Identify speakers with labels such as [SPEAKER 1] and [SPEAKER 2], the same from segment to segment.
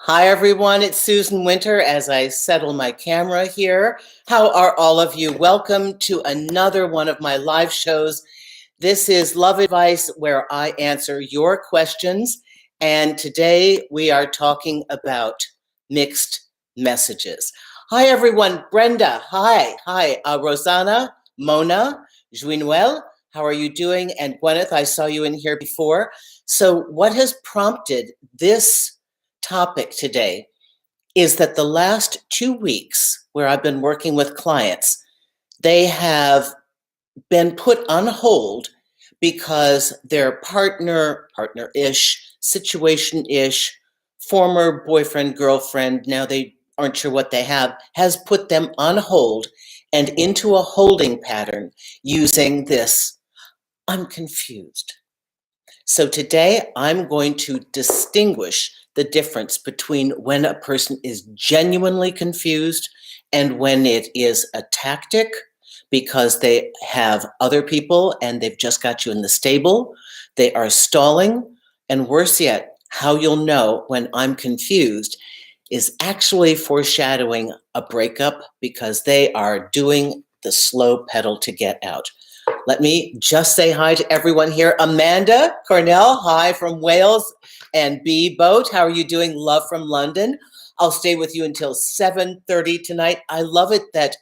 [SPEAKER 1] Hi, everyone. It's Susan Winter as I settle my camera here. How are all of you? Welcome to another one of my live shows. This is Love Advice, where I answer your questions. And today we are talking about mixed messages. Hi, everyone. Brenda, hi. Hi, Rosanna, Mona, Juinuel, how are you doing? And Gwyneth, I saw you in here before. So what has prompted this topic today is that the last 2 weeks where I've been working with clients, they have been put on hold because their partner-ish, situation-ish, former boyfriend, girlfriend, now they aren't sure what they have, has put them on hold and into a holding pattern using this, "I'm confused." So today I'm going to distinguish the difference between when a person is genuinely confused and when it is a tactic because they have other people and they've just got you in the stable, they are stalling, and worse yet, how you'll know when I'm confused is actually foreshadowing a breakup because they are doing the slow pedal to get out. Let me just say hi to everyone here. Amanda Cornell, hi from Wales, and B Boat, how are you doing? Love from London. I'll stay with you until 7:30 tonight. I love it that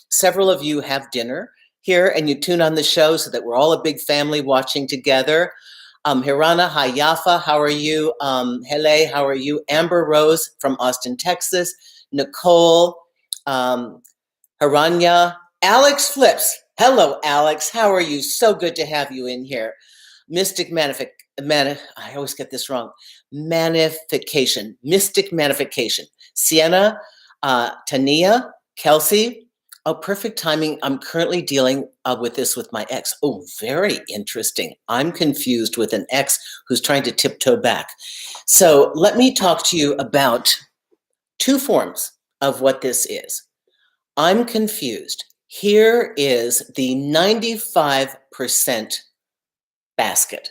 [SPEAKER 1] several of you have dinner here and you tune on the show so that we're all a big family watching together. Hirana, hi Yafa, how are you? Hele, how are you? Amber Rose from Austin, Texas. Nicole, Haranya, Alex Flips. Hello, Alex. How are you? So good to have you in here. Mystic I always get this wrong. Manification. Mystic Manification. Sienna, Tania, Kelsey. Oh, perfect timing. I'm currently dealing with this with my ex. Oh, very interesting. I'm confused with an ex who's trying to tiptoe back. So let me talk to you about two forms of what this is. I'm confused. Here is the 95% basket.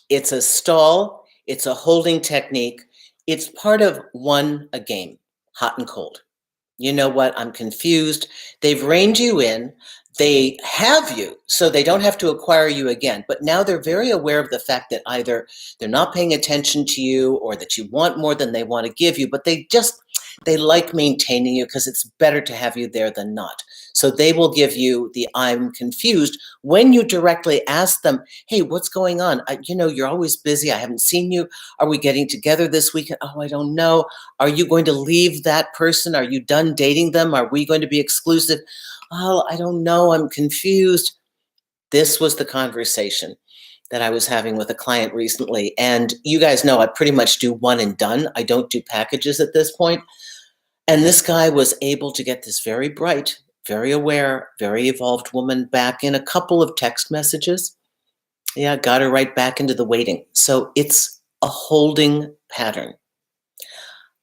[SPEAKER 1] It's a stall. It's a holding technique. It's part of a game, hot and cold. You know what? I'm confused. They've reined you in. They have you, so they don't have to acquire you again. But now they're very aware of the fact that either they're not paying attention to you or that you want more than they want to give you, but they like maintaining you because it's better to have you there than not. So they will give you the "I'm confused" when you directly ask them, "Hey, what's going on? You're always busy. I haven't seen you. Are we getting together this weekend? Oh, I don't know. Are you going to leave that person? Are you done dating them? Are we going to be exclusive? Oh, I don't know. I'm confused." This was the conversation that I was having with a client recently. And you guys know I pretty much do one and done. I don't do packages at this point. And this guy was able to get this very bright, very aware, very evolved woman back in a couple of text messages. Yeah, got her right back into the waiting. So it's a holding pattern.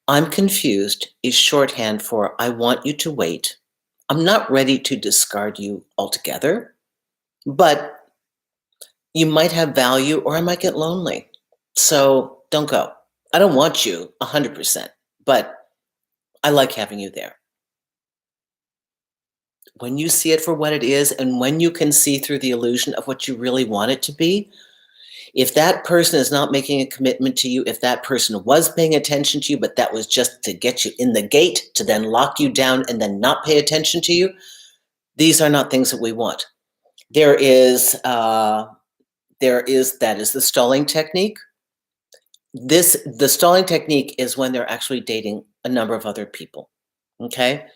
[SPEAKER 1] "I'm confused" is shorthand for "I want you to wait. I'm not ready to discard you altogether, but you might have value or I might get lonely. So don't go. I don't want you 100%, but I like having you there." When you see it for what it is and when you can see through the illusion of what you really want it to be, if that person is not making a commitment to you, if that person was paying attention to you, but that was just to get you in the gate, to then lock you down and then not pay attention to you, these are not things that we want. That is the stalling technique. The stalling technique is when they're actually dating a number of other people, okay?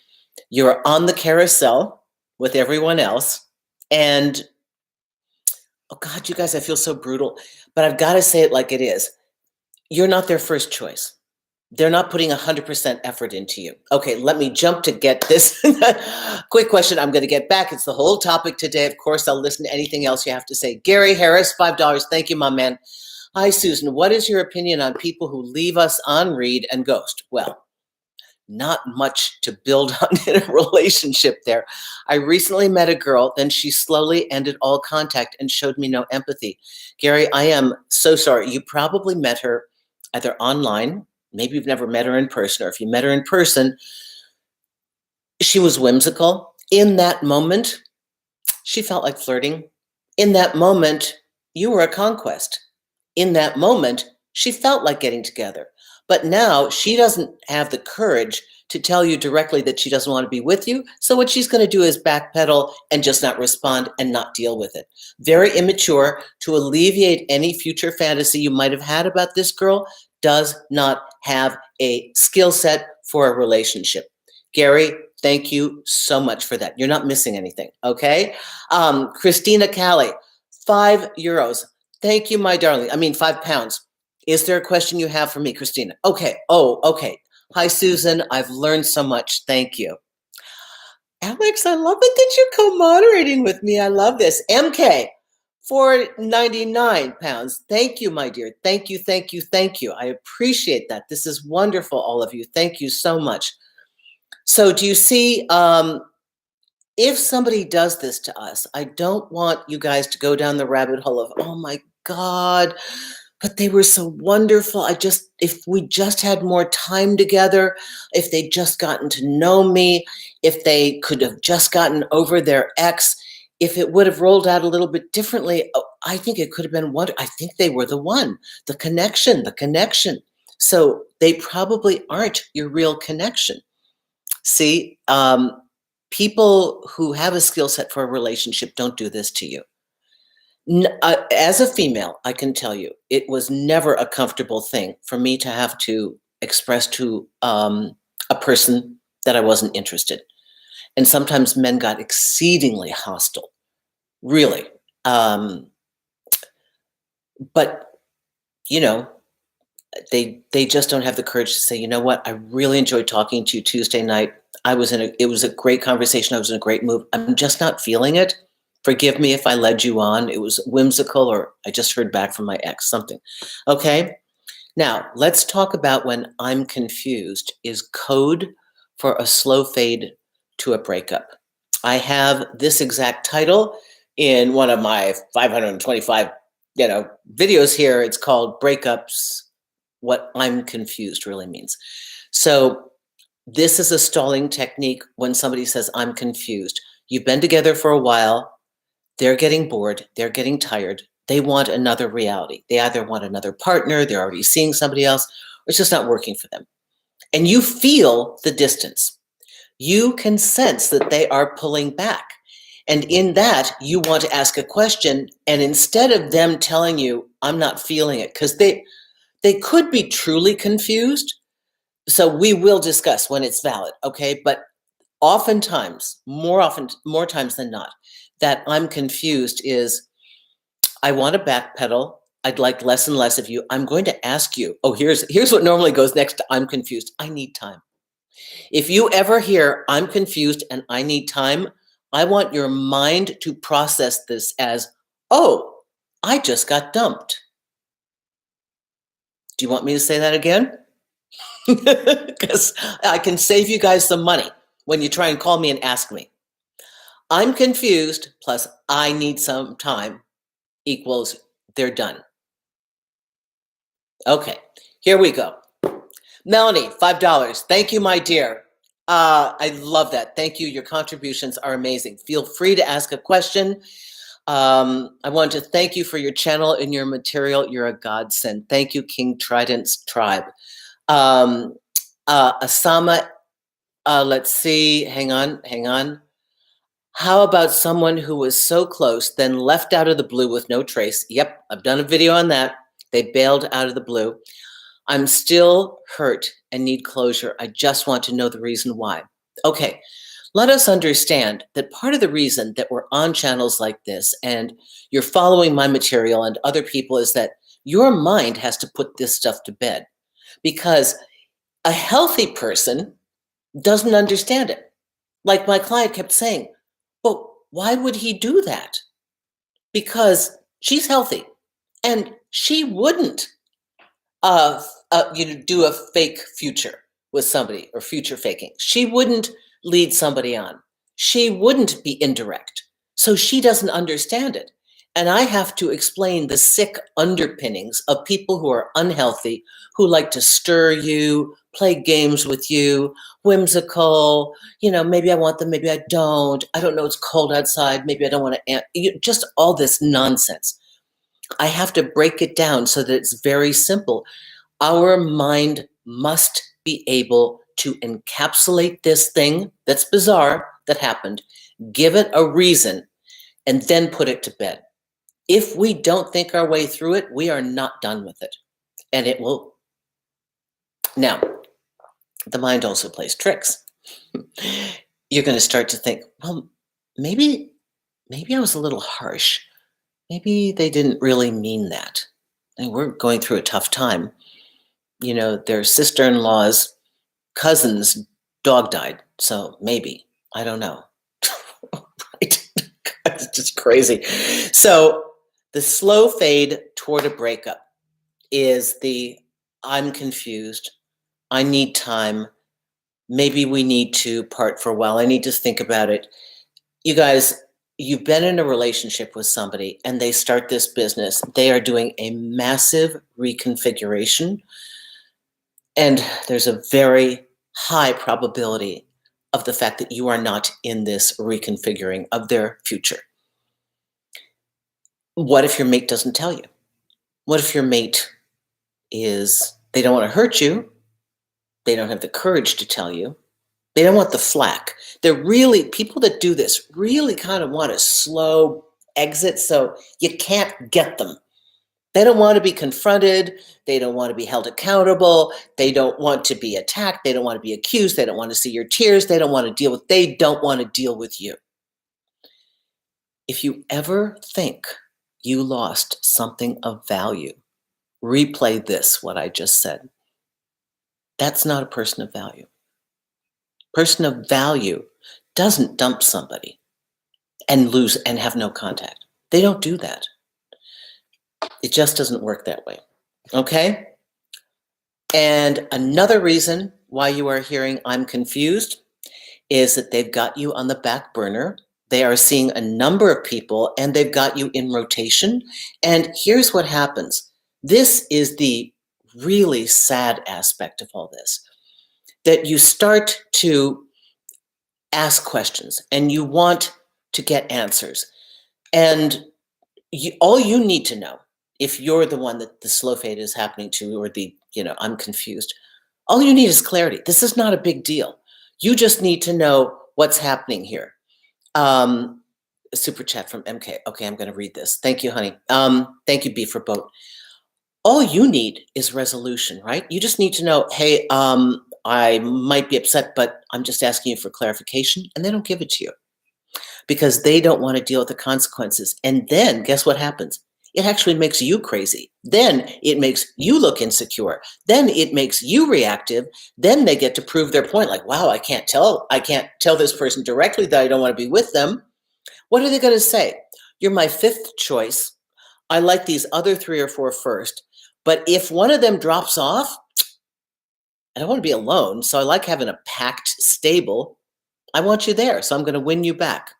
[SPEAKER 1] You're on the carousel with everyone else, and oh God, you guys, I feel so brutal, but I've got to say it like it is. You're not their first choice. They're not putting 100% effort into you. Okay, let me jump to get this quick question. I'm going to get back. It's the whole topic today. Of course, I'll listen to anything else you have to say. Gary Harris, $5. Thank you, my man. Hi, Susan. What is your opinion on people who leave us on read and ghost? Well, not much to build on in a relationship there. I recently met a girl, then she slowly ended all contact and showed me no empathy. Gary, I am so sorry. You probably met her either online maybe you've never met her in person, or if you met her in person, she was whimsical. In that moment, she felt like flirting. In that moment, you were a conquest. In that moment, she felt like getting together. But now she doesn't have the courage to tell you directly that she doesn't want to be with you. So what she's going to do is backpedal and just not respond and not deal with it. Very immature. To alleviate any future fantasy you might have had about this girl, does not have a skill set for a relationship. Gary, thank you so much for that. You're not missing anything, okay? Christina Callie, €5. Thank you, my darling. I mean, £5. Is there a question you have for me, Christina? Okay. Oh, okay. Hi, Susan. I've learned so much. Thank you. Alex, I love it that you're co-moderating with me. I love this. MK, £4.99. Thank you, my dear. Thank you, thank you, thank you. I appreciate that. This is wonderful, all of you. Thank you so much. So do you see, if somebody does this to us, I don't want you guys to go down the rabbit hole of, oh my God, but they were so wonderful. If we just had more time together, if they'd just gotten to know me, if they could have just gotten over their ex, if it would have rolled out a little bit differently, I think it could have been wonderful. I think they were the one, the connection. So they probably aren't your real connection. See, people who have a skill set for a relationship don't do this to you. As a female, I can tell you, it was never a comfortable thing for me to have to express to a person that I wasn't interested. And sometimes men got exceedingly hostile, really. But, you know, they just don't have the courage to say, you know what, I really enjoyed talking to you Tuesday night. It was a great conversation. I was in a great mood. I'm just not feeling it. Forgive me if I led you on. It was whimsical, or I just heard back from my ex, something. Okay. Now let's talk about when I'm confused is code for a slow fade to a breakup. I have this exact title in one of my 525, videos here. It's called Breakups, What I'm Confused Really Means. So this is a stalling technique when somebody says, I'm confused. You've been together for a while. They're getting bored. They're getting tired. They want another reality. They either want another partner, they're already seeing somebody else, or it's just not working for them. And you feel the distance. You can sense that they are pulling back. And in that, you want to ask a question. And instead of them telling you, I'm not feeling it, because they could be truly confused. So we will discuss when it's valid, okay? But oftentimes, more times than not, that I'm confused is, I want to backpedal. I'd like less and less of you. I'm going to ask you, here's what normally goes next to I'm confused. I need time. If you ever hear I'm confused and I need time, I want your mind to process this as, oh, I just got dumped. Do you want me to say that again? Because I can save you guys some money when you try and call me and ask me. I'm confused plus I need some time equals they're done. Okay, here we go. Melanie, $5. Thank you, my dear. I love that. Thank you. Your contributions are amazing. Feel free to ask a question. I want to thank you for your channel and your material. You're a godsend. Thank you, King Trident's Tribe. Asama, let's see. Hang on. How about someone who was so close, then left out of the blue with no trace? Yep, I've done a video on that. They bailed out of the blue. I'm still hurt and need closure. I just want to know the reason why. Okay, let us understand that part of the reason that we're on channels like this and you're following my material and other people is that your mind has to put this stuff to bed, because a healthy person doesn't understand it. Like my client kept saying, well, why would he do that? Because she's healthy and she wouldn't do a fake future with somebody, or future faking. She wouldn't lead somebody on. She wouldn't be indirect. So she doesn't understand it. And I have to explain the sick underpinnings of people who are unhealthy, who like to stir you, play games with you, whimsical, maybe I want them, maybe I don't. I don't know, it's cold outside. Maybe I don't want to, just all this nonsense. I have to break it down so that it's very simple. Our mind must be able to encapsulate this thing that's bizarre that happened, give it a reason, and then put it to bed. If we don't think our way through it, we are not done with it. And it will. Now, the mind also plays tricks. You're going to start to think, well, maybe I was a little harsh. Maybe they didn't really mean that. And we're going through a tough time. Their sister-in-law's cousin's dog died. So maybe, I don't know. Right? It's just crazy. So the slow fade toward a breakup is the I'm confused. I need time. Maybe we need to part for a while. I need to think about it. You guys, you've been in a relationship with somebody and they start this business. They are doing a massive reconfiguration. And there's a very high probability of the fact that you are not in this reconfiguring of their future. What if your mate doesn't tell you? What if your mate they don't want to hurt you. They don't have the courage to tell you. They don't want the flack. People that do this really kind of want a slow exit so you can't get them. They don't want to be confronted. They don't want to be held accountable. They don't want to be attacked. They don't want to be accused. They don't want to see your tears. They don't want to deal with you. If you ever think you lost something of value, replay what I just said. That's not a person of value. Person of value doesn't dump somebody and lose and have no contact. They don't do that. It just doesn't work that way. Okay? And another reason why you are hearing I'm confused is that they've got you on the back burner. They are seeing a number of people and they've got you in rotation. And here's what happens. This is the really sad aspect of all this, that you start to ask questions and you want to get answers. And all you need to know, if you're the one that the slow fade is happening to, or I'm confused, all you need is clarity. This is not a big deal. You just need to know what's happening here. Super chat from MK. Okay, I'm going to read this. Thank you, honey. Thank you, B for Boat. All you need is resolution, right? You just need to know, hey, I might be upset, but I'm just asking you for clarification, and they don't give it to you because they don't want to deal with the consequences. And then guess what happens? It actually makes you crazy. Then it makes you look insecure. Then it makes you reactive. Then they get to prove their point, like, wow, I can't tell this person directly that I don't want to be with them. What are they going to say? You're my fifth choice. I like these other 3 or 4 first. But if one of them drops off, I don't want to be alone. So I like having a packed stable. I want you there. So I'm going to win you back.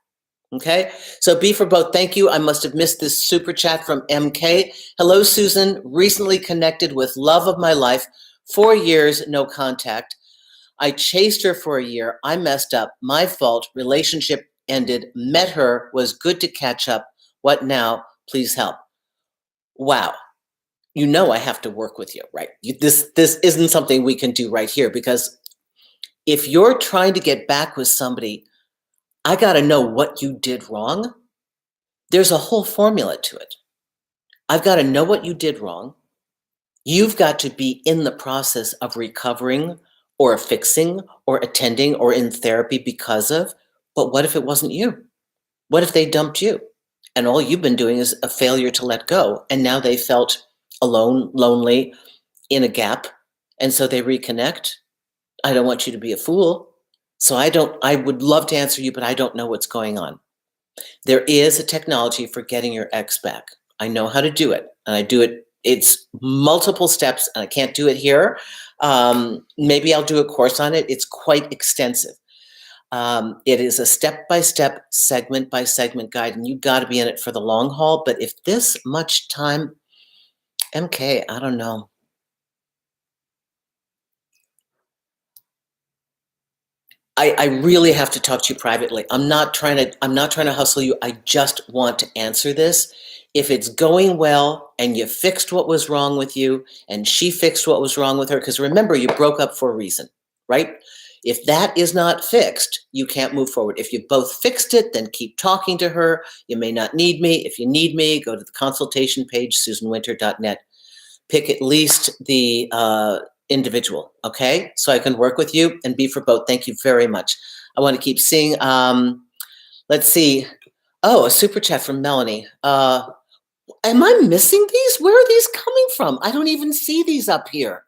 [SPEAKER 1] Okay. So B for Both. Thank you. I must have missed this super chat from MK. Hello, Susan. Recently connected with love of my life. 4 years, no contact. I chased her for a year. I messed up. My fault. Relationship ended. Met her. Was good to catch up. What now? Please help. Wow. I have to work with you, right? This isn't something we can do right here, because if you're trying to get back with somebody, I got to know what you did wrong. There's a whole formula to it. I've got to know what you did wrong. You've got to be in the process of recovering or fixing or attending or in therapy because of, but what if it wasn't you? What if they dumped you? And all you've been doing is a failure to let go. And now they felt alone, lonely, in a gap. And so they reconnect. I don't want you to be a fool. So I would love to answer you, but I don't know what's going on. There is a technology for getting your ex back. I know how to do it. And I do it. It's multiple steps and I can't do it here. Maybe I'll do a course on it. It's quite extensive. It is a step-by-step, segment-by-segment guide, and you've got to be in it for the long haul. But if this much time, MK, I don't know. I really have to talk to you privately. I'm not trying to hustle you. I just want to answer this. If it's going well and you fixed what was wrong with you and she fixed what was wrong with her, because remember, you broke up for a reason, right? If that is not fixed, you can't move forward. If you both fixed it, then keep talking to her. You may not need me. If you need me, go to the consultation page, susanwinter.net. Pick at least the individual, okay? So I can work with you and be for both. Thank you very much. I want to keep seeing, let's see. Oh, a super chat from Melanie. Am I missing these? Where are these coming from? I don't even see these up here.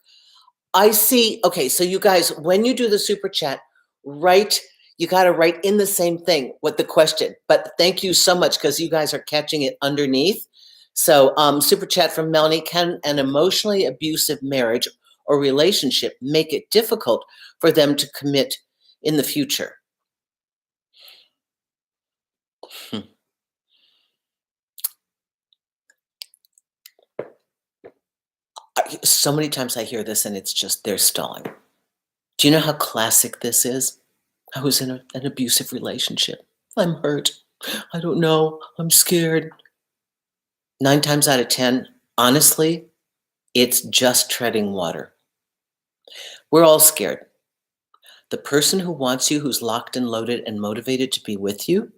[SPEAKER 1] I see, okay, so you guys, when you do the super chat, you got to write in the same thing what the question, but thank you so much because you guys are catching it underneath. So super chat from Melanie, can an emotionally abusive marriage or relationship make it difficult for them to commit in the future? So many times I hear this and it's just they're stalling. Do you know how classic this is? I was in an abusive relationship. I'm hurt. I don't know. I'm scared. 9 times out of 10, honestly, it's just treading water. We're all scared. The person who wants you, who's locked and loaded and motivated to be with you,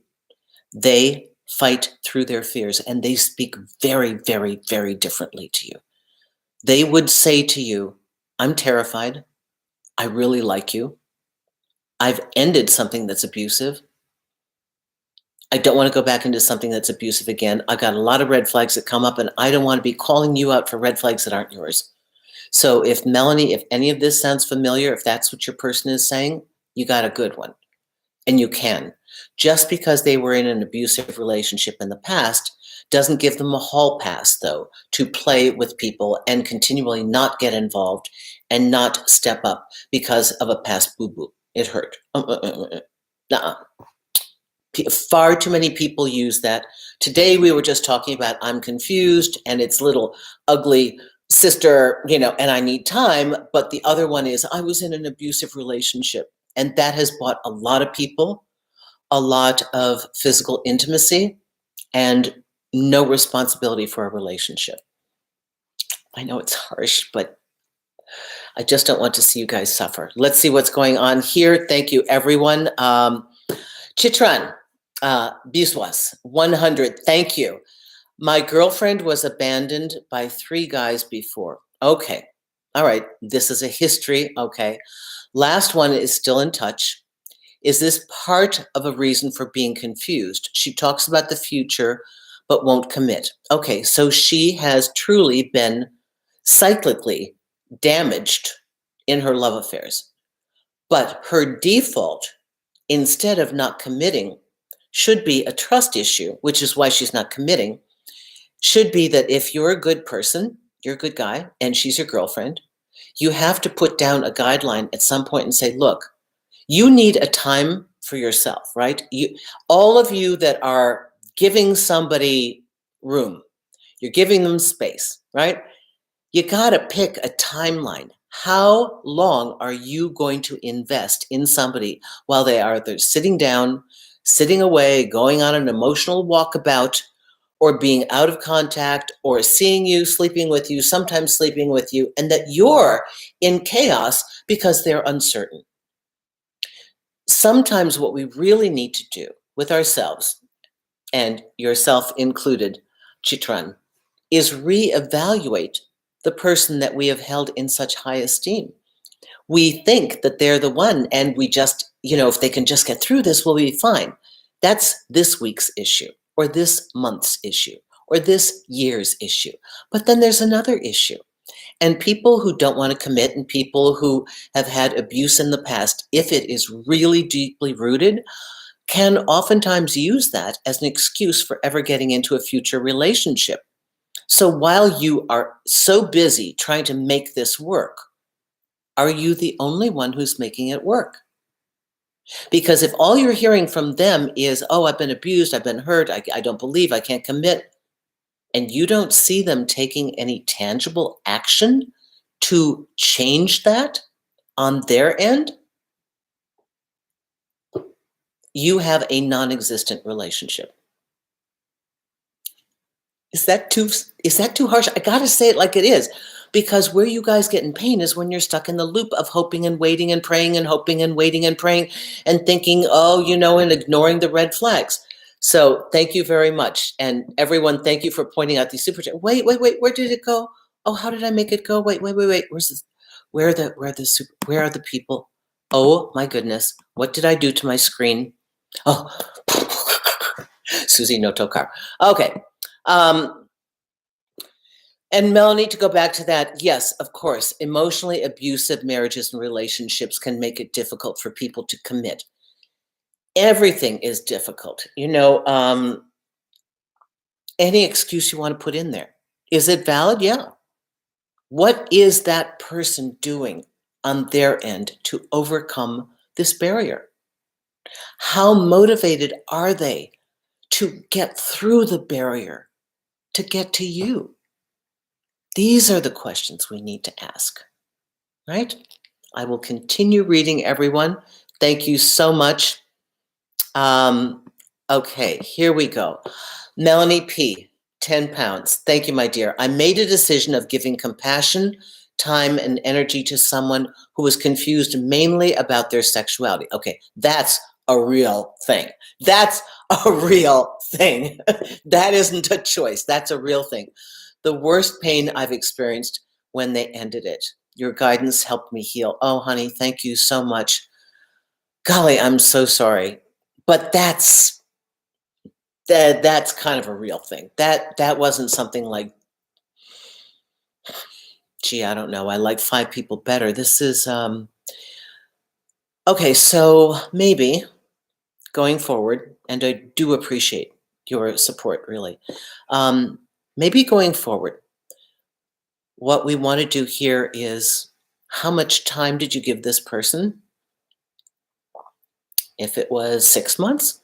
[SPEAKER 1] they fight through their fears and they speak very, very, very differently to you. They would say to you, I'm terrified. I really like you. I've ended something that's abusive. I don't want to go back into something that's abusive again. I got a lot of red flags that come up and I don't want to be calling you out for red flags that aren't yours. So if Melanie, if any of this sounds familiar, if that's what your person is saying, you got a good one. And you can. Just because they were in an abusive relationship in the past doesn't give them a hall pass, though, to play with people and continually not get involved and not step up because of a past boo-boo. It hurt. Nuh-uh. Far too many people use that. Today we were just talking about I'm confused and it's little ugly sister, and I need time. But the other one is I was in an abusive relationship. And that has bought a lot of people a lot of physical intimacy and no responsibility for a relationship. I know it's harsh, but I just don't want to see you guys suffer. Let's see what's going on here. Thank you, everyone. Chitran, Biswas, 100, thank you. My girlfriend was abandoned by 3 guys before. Okay, all right, this is a history, okay. Last one is still in touch. Is this part of a reason for being confused? She talks about the future, but won't commit. Okay, so she has truly been cyclically damaged in her love affairs. But her default, instead of not committing, should be a trust issue, which is why she's not committing, should be that if you're a good person, you're a good guy, and she's your girlfriend, you have to put down a guideline at some point and say, look, you need a time for yourself, right? All of you that are giving somebody room, you're giving them space, right? You got to pick a timeline. How long are you going to invest in somebody while they are either sitting down, sitting away, going on an emotional walkabout, or being out of contact, or seeing you, sleeping with you, sometimes sleeping with you, and that you're in chaos because they're uncertain? Sometimes what we really need to do with ourselves, and yourself included, Chitran, is reevaluate the person that we have held in such high esteem. We think that they're the one, and we just, if they can just get through this, we'll be fine. That's this week's issue, or this month's issue, or this year's issue. But then there's another issue. And people who don't want to commit and people who have had abuse in the past, if it is really deeply rooted, can oftentimes use that as an excuse for ever getting into a future relationship. So while you are so busy trying to make this work, are you the only one who's making it work? Because if all you're hearing from them is, oh, I've been abused, I've been hurt, I don't believe, I can't commit, and you don't see them taking any tangible action to change that on their end, you have a non-existent relationship. Is that too harsh? I got to say it like it is, because where you guys get in pain is when you're stuck in the loop of hoping and waiting and praying and hoping and waiting and praying and thinking, oh, and ignoring the red flags. So thank you very much. And everyone, thank you for pointing out these super chats. Wait, where did it go? Oh, how did I make it go? Wait. Where's this? Where are the people? Oh my goodness. What did I do to my screen? Oh, Susie no Tokar. Okay. And Melanie, to go back to that, yes, of course, emotionally abusive marriages and relationships can make it difficult for people to commit. Everything is difficult. Any excuse you want to put in there. Is it valid? Yeah. What is that person doing on their end to overcome this barrier? How motivated are they to get through the barrier, to get to you? These are the questions we need to ask, right? I will continue reading, everyone. Thank you so much. Okay, here we go. Melanie P., 10 pounds. Thank you, my dear. I made a decision of giving compassion, time, and energy to someone who was confused mainly about their sexuality. Okay, that's a real thing. That's a real thing. That isn't a choice. That's a real thing. The worst pain I've experienced when they ended it. Your guidance helped me heal. Oh, honey, thank you so much. Golly, I'm so sorry. But that's kind of a real thing. That wasn't something like, gee, I don't know, I like 5 people better. This is okay, so maybe going forward, and I do appreciate your support, really. Maybe going forward, what we want to do here is, how much time did you give this person? If it was 6 months,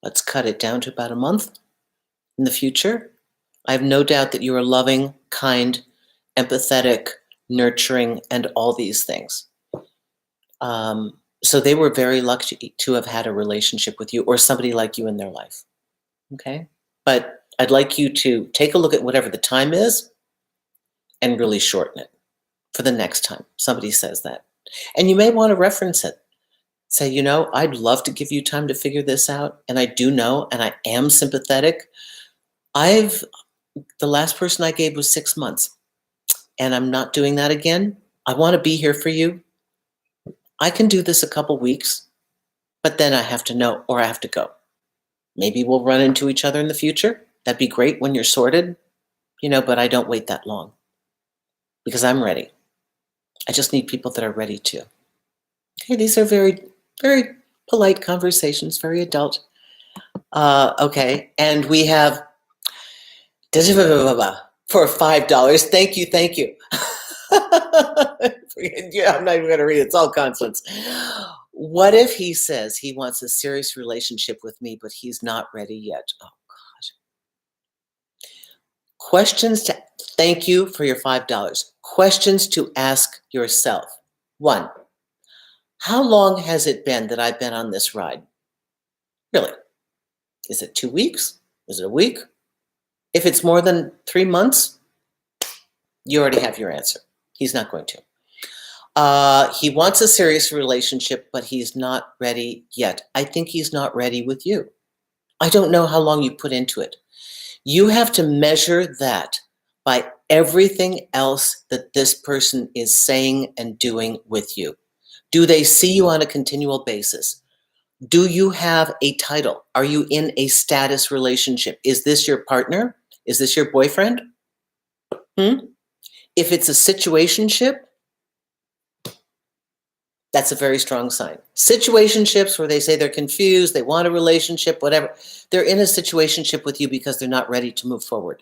[SPEAKER 1] let's cut it down to about a month in the future. I have no doubt that you are loving, kind, empathetic, nurturing, and all these things. So they were very lucky to have had a relationship with you or somebody like you in their life. Okay? But I'd like you to take a look at whatever the time is and really shorten it for the next time somebody says that. And you may want to reference it. Say, I'd love to give you time to figure this out. And I do know, and I am sympathetic. The last person I gave was 6 months. And I'm not doing that again. I want to be here for you. I can do this a couple weeks, but then I have to know, or I have to go. Maybe we'll run into each other in the future. That'd be great when you're sorted, but I don't wait that long because I'm ready. I just need people that are ready too. Okay, these are very, very polite conversations, very adult. Okay, and we have for $5. Thank you. Yeah, I'm not even going to read it. It's all consonants. What if he says he wants a serious relationship with me, but he's not ready yet? Oh, God. Questions to thank you for your $5. Questions to ask yourself. 1, how long has it been that I've been on this ride? Really? Is it 2 weeks? Is it a week? If it's more than 3 months, you already have your answer. He's not going to. He wants a serious relationship, but he's not ready yet. I think he's not ready with you. I don't know how long you put into it. You have to measure that by everything else that this person is saying and doing with you. Do they see you on a continual basis? Do you have a title? Are you in a status relationship? Is this your partner? Is this your boyfriend? If it's a situationship, that's a very strong sign. Situationships where they say they're confused, they want a relationship, whatever, they're in a situationship with you because they're not ready to move forward.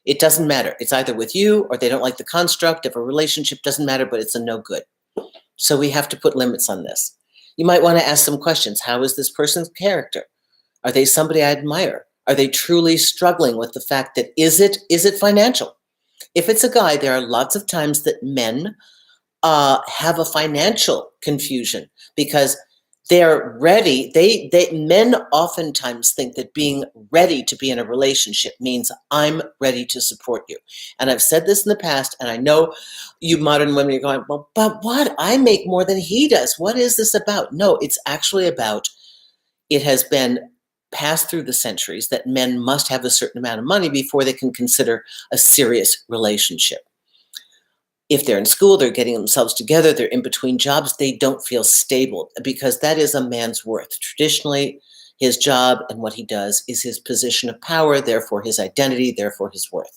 [SPEAKER 1] It doesn't matter. It's either with you or they don't like the construct of a relationship, doesn't matter, but it's a no good. So we have to put limits on this. You might want to ask some questions. How is this person's character? Are they somebody I admire? Are they truly struggling with the fact that is it financial? If it's a guy, there are lots of times that men have a financial confusion because they're ready. Men oftentimes think that being ready to be in a relationship means I'm ready to support you. And I've said this in the past, and I know you modern women are going, well, but what? I make more than he does. What is this about? No, it's actually about, it has been passed through the centuries that men must have a certain amount of money before they can consider a serious relationship. If they're in school, they're getting themselves together, they're in between jobs, they don't feel stable because that is a man's worth. Traditionally, his job and what he does is his position of power, therefore his identity, therefore his worth.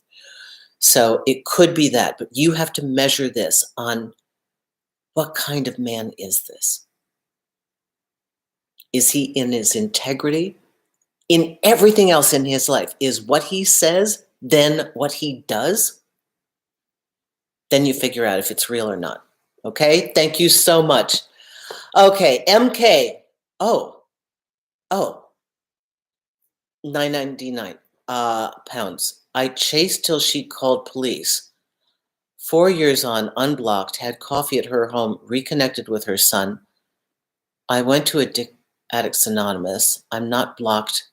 [SPEAKER 1] So it could be that, but you have to measure this on what kind of man is this? Is he in his integrity? In everything else in his life, is what he says then what he does? Then you figure out if it's real or not. Okay, thank you so much. Okay, MK. Oh, 999 pounds. I chased till she called police. 4 years on, unblocked, had coffee at her home, reconnected with her son. I went to Addicts Anonymous. I'm not blocked,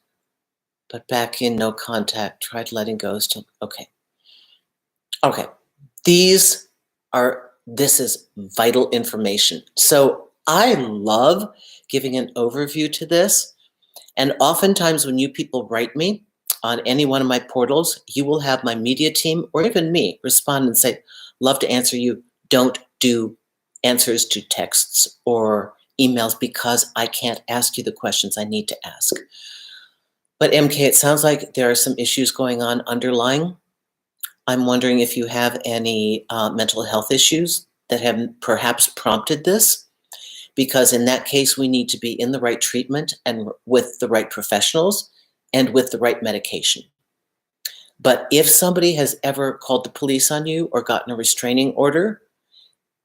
[SPEAKER 1] but back in, no contact. Tried letting go still. Okay. This is vital information. So I love giving an overview to this. And oftentimes when you people write me on any one of my portals, you will have my media team or even me respond and say, love to answer you. Don't do answers to texts or emails because I can't ask you the questions I need to ask. But MK, it sounds like there are some issues going on underlying. I'm wondering if you have any mental health issues that have perhaps prompted this, because in that case, we need to be in the right treatment and with the right professionals and with the right medication. But if somebody has ever called the police on you or gotten a restraining order,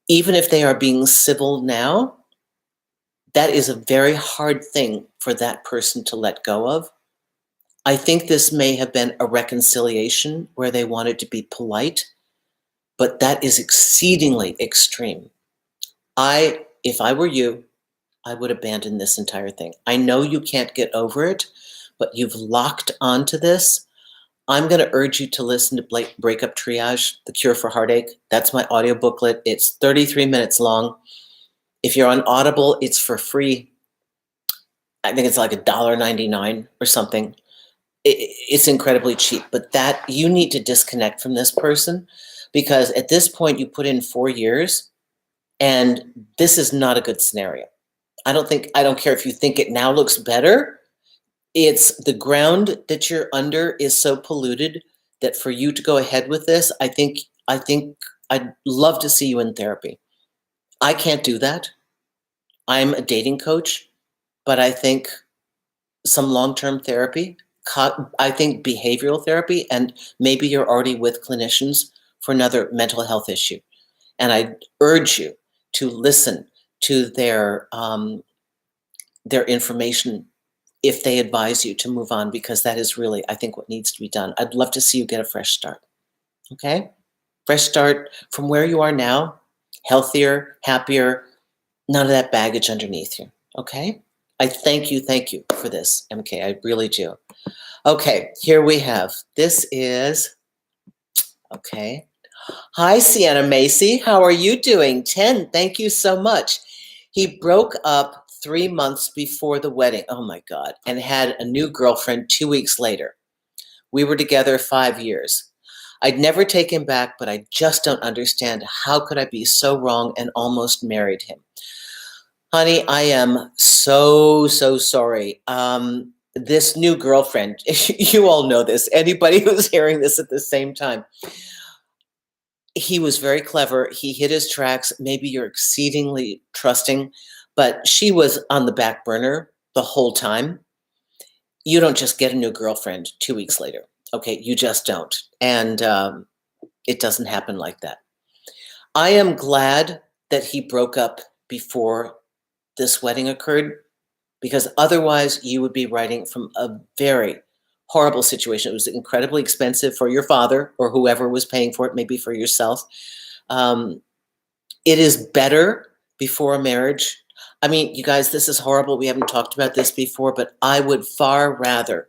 [SPEAKER 1] even if they are being civil now, that is a very hard thing for that person to let go of. I think this may have been a reconciliation where they wanted to be polite, but that is exceedingly extreme. If I were you, I would abandon this entire thing. I know you can't get over it, but you've locked onto this. I'm going to urge you to listen to Breakup Triage, The Cure for Heartache. That's my audio booklet. It's 33 minutes long. If you're on Audible, it's for free. I think it's like $1.99 or something. It's incredibly cheap, but that you need to disconnect from this person because at this point you put in 4 years and this is not a good scenario. I don't care if you think it now looks better. It's the ground that you're under is so polluted that for you to go ahead with this, I think I'd love to see you in therapy. I can't do that. I'm a dating coach, but I think some long-term therapy, I think behavioral therapy, and maybe you're already with clinicians for another mental health issue. And I urge you to listen to their information if they advise you to move on, because that is really, I think, what needs to be done. I'd love to see you get a fresh start. Okay? Fresh start from where you are now, healthier, happier, none of that baggage underneath you. Okay? I thank you for this, MK. I really do. Okay, here we have, this is, okay. Hi, Sienna Macy. How are you doing? 10, thank you so much. He broke up 3 months before the wedding. Oh my God. And had a new girlfriend 2 weeks later. We were together 5 years. I'd never take him back, but I just don't understand how could I be so wrong and almost married him. Honey, I am so sorry. This new girlfriend, you all know this, anybody who's hearing this at the same time. He was very clever. He hit his tracks. Maybe you're exceedingly trusting, but she was on the back burner the whole time. You don't just get a new girlfriend 2 weeks later. Okay, you just don't. And it doesn't happen like that. I am glad that he broke up before this wedding occurred, because otherwise you would be writing from a very horrible situation. It was incredibly expensive for your father or whoever was paying for it, maybe for yourself. It is better before a marriage. I mean, you guys, this is horrible. We haven't talked about this before, but I would far rather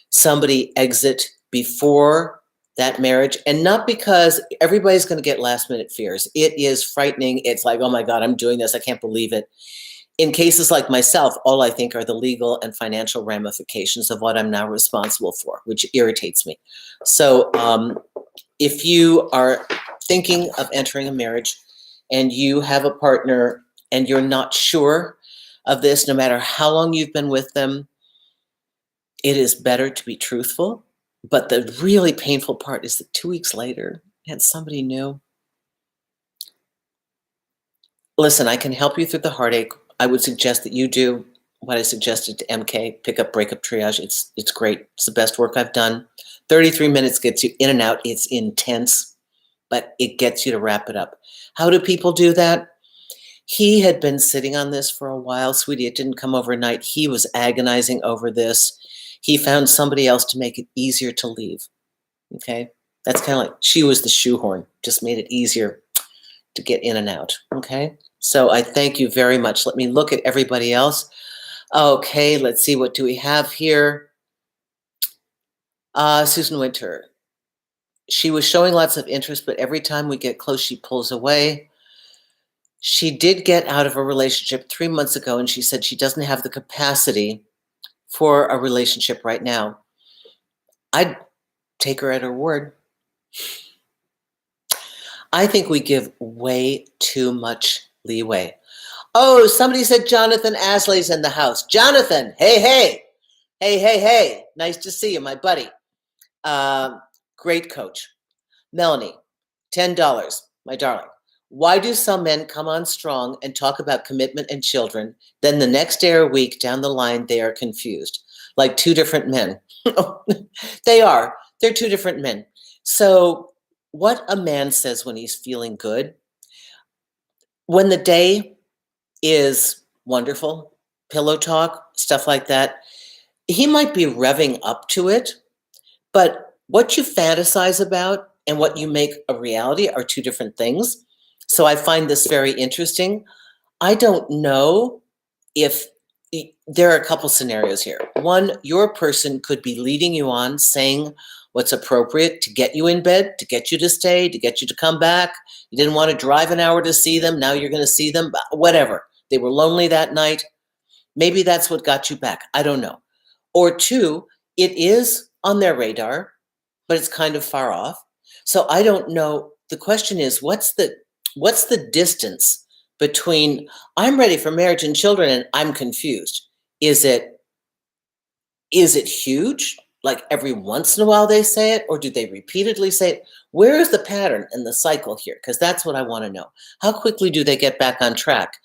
[SPEAKER 1] somebody exit before that marriage, and not because everybody's going to get last minute fears. It is frightening. It's like, oh my God, I'm doing this. I can't believe it. In cases like myself, all I think are the legal and financial ramifications of what I'm now responsible for, which irritates me. So if you are thinking of entering a marriage and you have a partner and you're not sure of this, no matter how long you've been with them, it is better to be truthful. But the really painful part is that 2 weeks later, and somebody new. Listen, I can help you through the heartache. I would suggest that you do what I suggested to MK, pick up Breakup Triage. It's great. It's the best work I've done. 33 minutes gets you in and out. It's intense, but it gets you to wrap it up. How do people do that? He had been sitting on this for a while, sweetie. It didn't come overnight. He was agonizing over this. He found somebody else to make it easier to leave. Okay? That's kind of like she was the shoehorn, just made it easier to get in and out. Okay? So I thank you very much. Let me look at everybody else. Okay, let's see. What do we have here? Susan Winter. She was showing lots of interest, but every time we get close, she pulls away. She did get out of a relationship 3 months ago, and she said she doesn't have the capacity for a relationship right now. I'd take her at her word. I think we give way too much leeway. Oh, somebody said Jonathan Asley's in the house. Jonathan, hey, hey. Hey, hey, hey. Nice to see you, my buddy. Great coach. Melanie, $10, my darling. Why do some men come on strong and talk about commitment and children, then the next day or week down the line, they are confused, like two different men? They are. They're two different men. So what a man says when he's feeling good, when the day is wonderful, pillow talk, stuff like that, he might be revving up to it, but what you fantasize about and what you make a reality are two different things. So I find this very interesting. I don't know if there are a couple scenarios here. One, your person could be leading you on, saying what's appropriate to get you in bed, to get you to stay, to get you to come back. You didn't want to drive an hour to see them. Now you're going to see them, whatever. They were lonely that night. Maybe that's what got you back. I don't know. Or two, it is on their radar, but it's kind of far off. So I don't know. The question is, what's the distance between I'm ready for marriage and children and I'm confused? Is it huge? Like every once in a while they say it, or do they repeatedly say it? Where is the pattern and the cycle here? Because that's what I want to know. How quickly do they get back on track?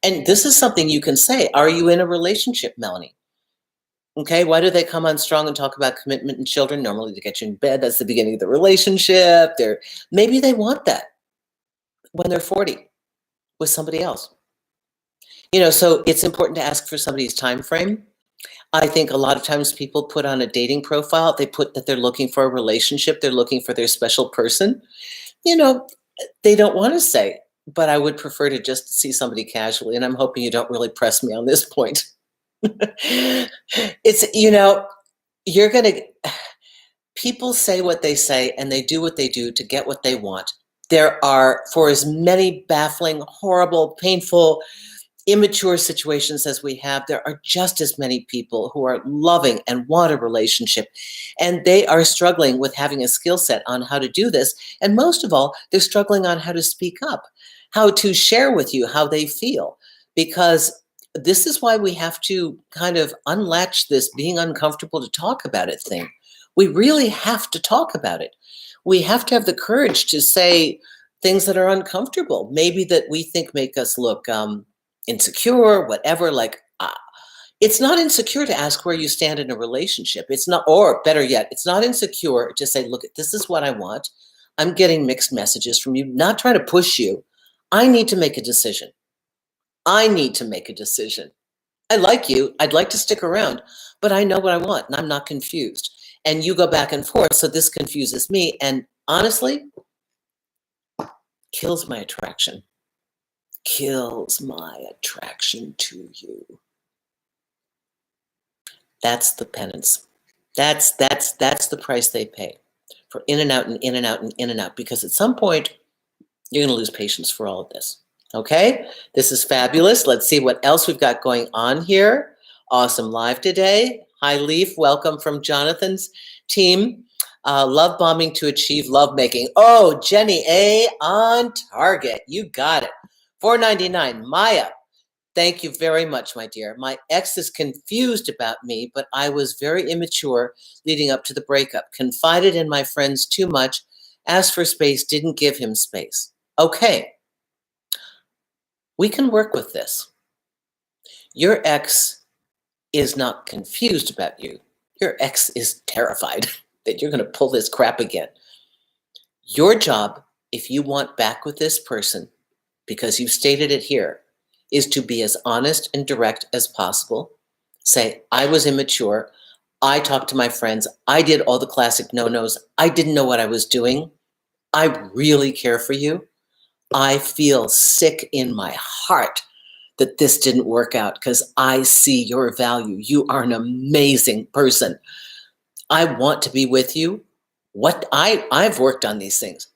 [SPEAKER 1] And this is something you can say. Are you in a relationship, Melanie? Okay, why do they come on strong and talk about commitment and children? Normally to get you in bed. That's the beginning of the relationship. Maybe they want that when they're 40 with somebody else. So it's important to ask for somebody's time frame. I think a lot of times people put on a dating profile, they put that they're looking for a relationship, they're looking for their special person. They don't want to say, but I would prefer to just see somebody casually, and I'm hoping you don't really press me on this point. People say what they say and they do what they do to get what they want. There are, for as many baffling, horrible, painful, immature situations as we have, there are just as many people who are loving and want a relationship, and they are struggling with having a skill set on how to do this. And most of all, they're struggling on how to speak up, how to share with you how they feel, because this is why we have to kind of unlatch this being uncomfortable to talk about it thing. We really have to talk about it. We have to have the courage to say things that are uncomfortable, maybe that we think make us look insecure, whatever. It's not insecure to ask where you stand in a relationship. It's not, or better yet, it's not insecure to say, look, this is what I want. I'm getting mixed messages from you, not trying to push you. I need to make a decision. I need to make a decision. I like you. I'd like to stick around, but I know what I want and I'm not confused. And you go back and forth. So this confuses me. And honestly, kills my attraction. Kills my attraction to you. That's the penance. That's the price they pay for in and out and in and out and in and out. Because at some point, you're going to lose patience for all of this. Okay, this is fabulous. Let's see what else we've got going on here. Awesome live today. Hi, Leaf. Welcome from Jonathan's team. Love bombing to achieve love making. Oh, Jenny A on target. You got it. $4.99. Maya. Thank you very much, my dear. My ex is confused about me, but I was very immature leading up to the breakup. Confided in my friends too much. Asked for space, didn't give him space. Okay. We can work with this. Your ex is not confused about you. Your ex is terrified that you're going to pull this crap again. Your job, if you want back with this person, because you've stated it here, is to be as honest and direct as possible. Say, I was immature. I talked to my friends. I did all the classic no-nos. I didn't know what I was doing. I really care for you. I feel sick in my heart that this didn't work out because I see your value. You are an amazing person. I want to be with you. I've worked on these things.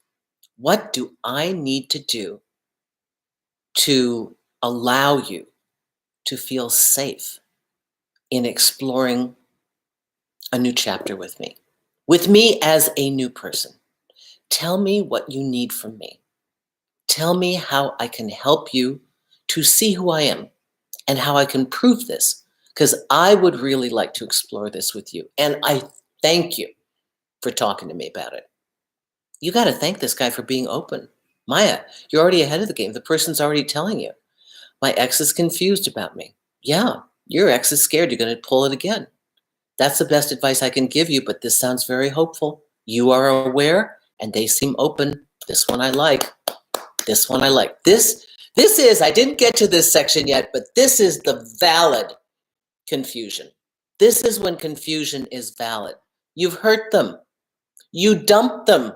[SPEAKER 1] What do I need to do to allow you to feel safe in exploring a new chapter with me as a new person? Tell me what you need from me. Tell me how I can help you to see who I am and how I can prove this, because I would really like to explore this with you. And I thank you for talking to me about it. You got to thank this guy for being open. Maya, you're already ahead of the game. The person's already telling you. My ex is confused about me. Yeah, your ex is scared you're going to pull it again. That's the best advice I can give you, but this sounds very hopeful. You are aware and they seem open. This one I like. This one I like. This is, I didn't get to this section yet, but this is the valid confusion. This is when confusion is valid. You've hurt them. You dumped them.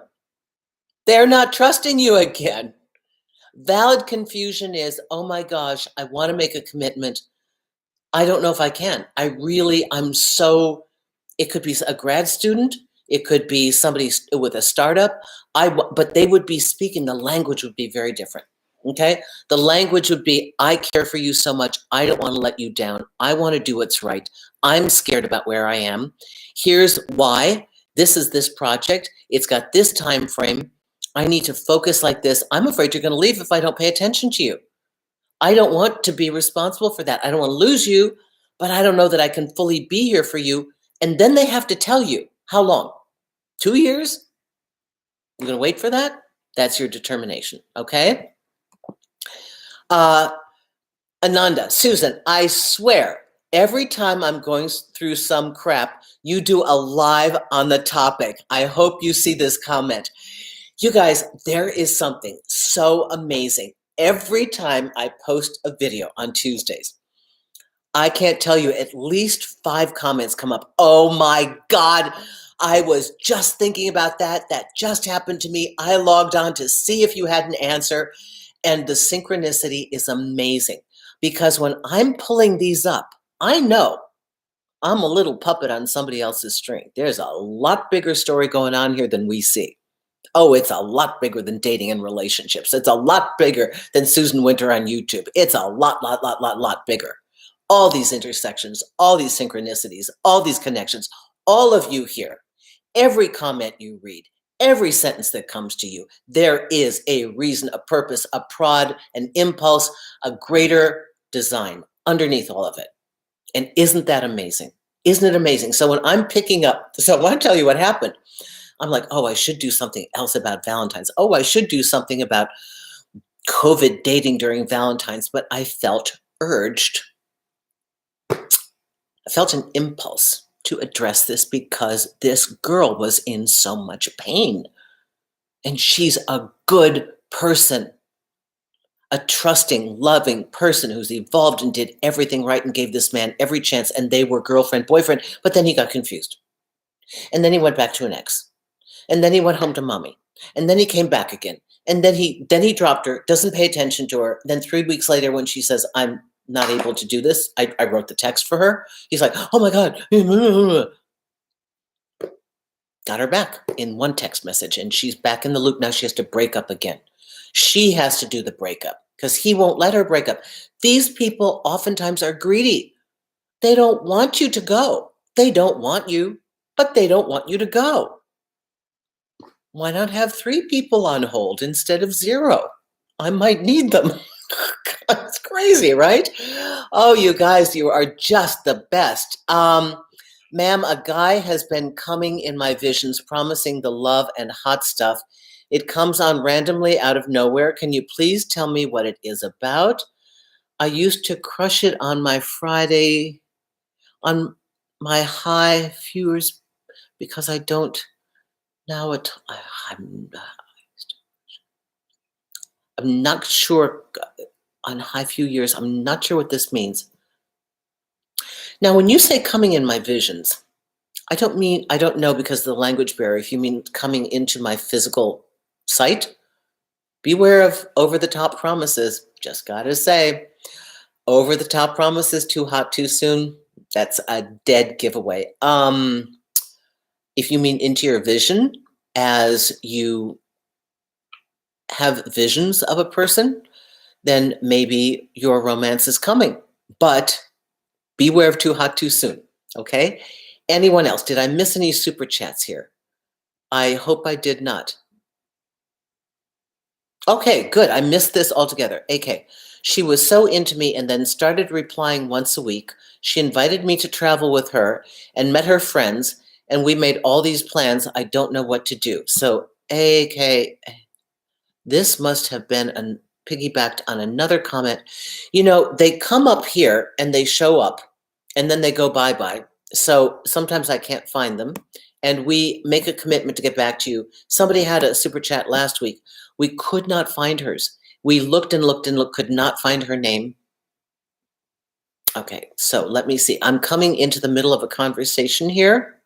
[SPEAKER 1] They're not trusting you again. Valid confusion is, oh my gosh, I want to make a commitment. I don't know if I can. It could be a grad student. It could be somebody with a startup. But they would be speaking, the language would be very different. Okay? The language would be, I care for you so much. I don't want to let you down. I want to do what's right. I'm scared about where I am. Here's why. This is this project. It's got this time frame. I need to focus like this. I'm afraid you're going to leave if I don't pay attention to you. I don't want to be responsible for that. I don't want to lose you, but I don't know that I can fully be here for you. And then they have to tell you, how long? 2 years? You're going to wait for that? That's your determination, okay? Ananda, Susan, I swear, every time I'm going through some crap, you do a live on the topic. I hope you see this comment. You guys, there is something so amazing. Every time I post a video on Tuesdays, I can't tell you, at least 5 comments come up. Oh my God, I was just thinking about that. That just happened to me. I logged on to see if you had an answer. And the synchronicity is amazing, because when I'm pulling these up, I know I'm a little puppet on somebody else's string. There's a lot bigger story going on here than we see. Oh, it's a lot bigger than dating and relationships. It's a lot bigger than Susan Winter on YouTube. It's a lot bigger. All these intersections, all these synchronicities, all these connections, all of you here, every comment you read, every sentence that comes to you, there is a reason, a purpose, a prod, an impulse, a greater design underneath all of it. And isn't that amazing? Isn't it amazing? So when I'm picking up, so I want to tell you what happened. I'm like, oh, I should do something else about Valentine's. Oh, I should do something about COVID dating during Valentine's. But I felt urged. I felt an impulse to address this because this girl was in so much pain. And she's a good person. a trusting, loving person who's evolved and did everything right and gave this man every chance, and they were girlfriend, boyfriend, but then he got confused. And then he went back to an ex. And then he went home to mommy. And then he came back again. And then he dropped her, doesn't pay attention to her. Then 3 weeks later, when she says, I'm not able to do this, I wrote the text for her. He's like, oh my God. Got her back in one text message, and she's back in the loop. Now she has to break up again. She has to do the breakup because he won't let her break up. These people oftentimes are greedy. They don't want you to go. They don't want you, but they don't want you to go. Why not have 3 people on hold instead of 0? I might need them. It's crazy, right? Oh, you guys, you are just the best. Ma'am, a guy has been coming in my visions promising the love and hot stuff. It comes on randomly out of nowhere. Can you please tell me what it is about? I used to crush it on my Friday, on my high viewers, because I don't now. I'm not sure on high few years. I'm not sure what this means. Now, when you say coming in my visions, I don't know because of the language barrier. If you mean coming into my physical sight, beware of over-the-top promises. Just gotta say, over-the-top promises, too hot, too soon, that's a dead giveaway. If you mean into your vision, as you have visions of a person, then maybe your romance is coming. But beware of too hot, too soon, okay? Anyone else? Did I miss any super chats here? I hope I did not. Okay, good. I missed this altogether. AK. She was so into me and then started replying once a week. She invited me to travel with her and met her friends, and we made all these plans. I don't know what to do. So, AK, this must have been piggybacked on another comment. You know, they come up here and they show up and then they go bye-bye. So sometimes I can't find them, and we make a commitment to get back to you. Somebody had a super chat last week. We could not find hers. We looked and looked and looked, could not find her name. Okay, so let me see. I'm coming into the middle of a conversation here.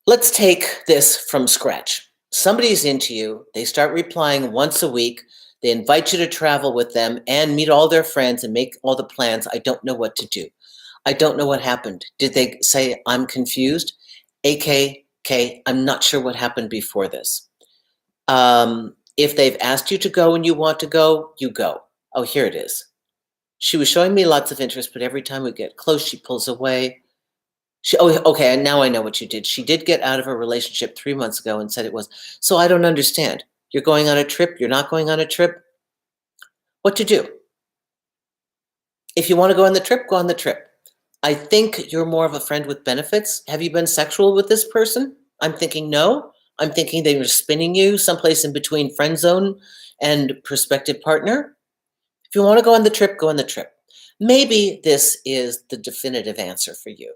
[SPEAKER 1] Let's take this from scratch. Somebody's into you. They start replying once a week. They invite you to travel with them and meet all their friends and make all the plans. I don't know what to do. I don't know what happened. Did they say, I'm confused? AKK, I'm not sure what happened before this. If they've asked you to go and you want to go, you go. Oh, here it is. She was showing me lots of interest, but every time we get close, she pulls away. Okay, and now I know what you did. She did get out of a relationship 3 months ago and said it was. So I don't understand. You're going on a trip. You're not going on a trip. What to do? If you want to go on the trip, go on the trip. I think you're more of a friend with benefits. Have you been sexual with this person? I'm thinking no. I'm thinking they were spinning you someplace in between friend zone and prospective partner. If you want to go on the trip, go on the trip. Maybe this is the definitive answer for you.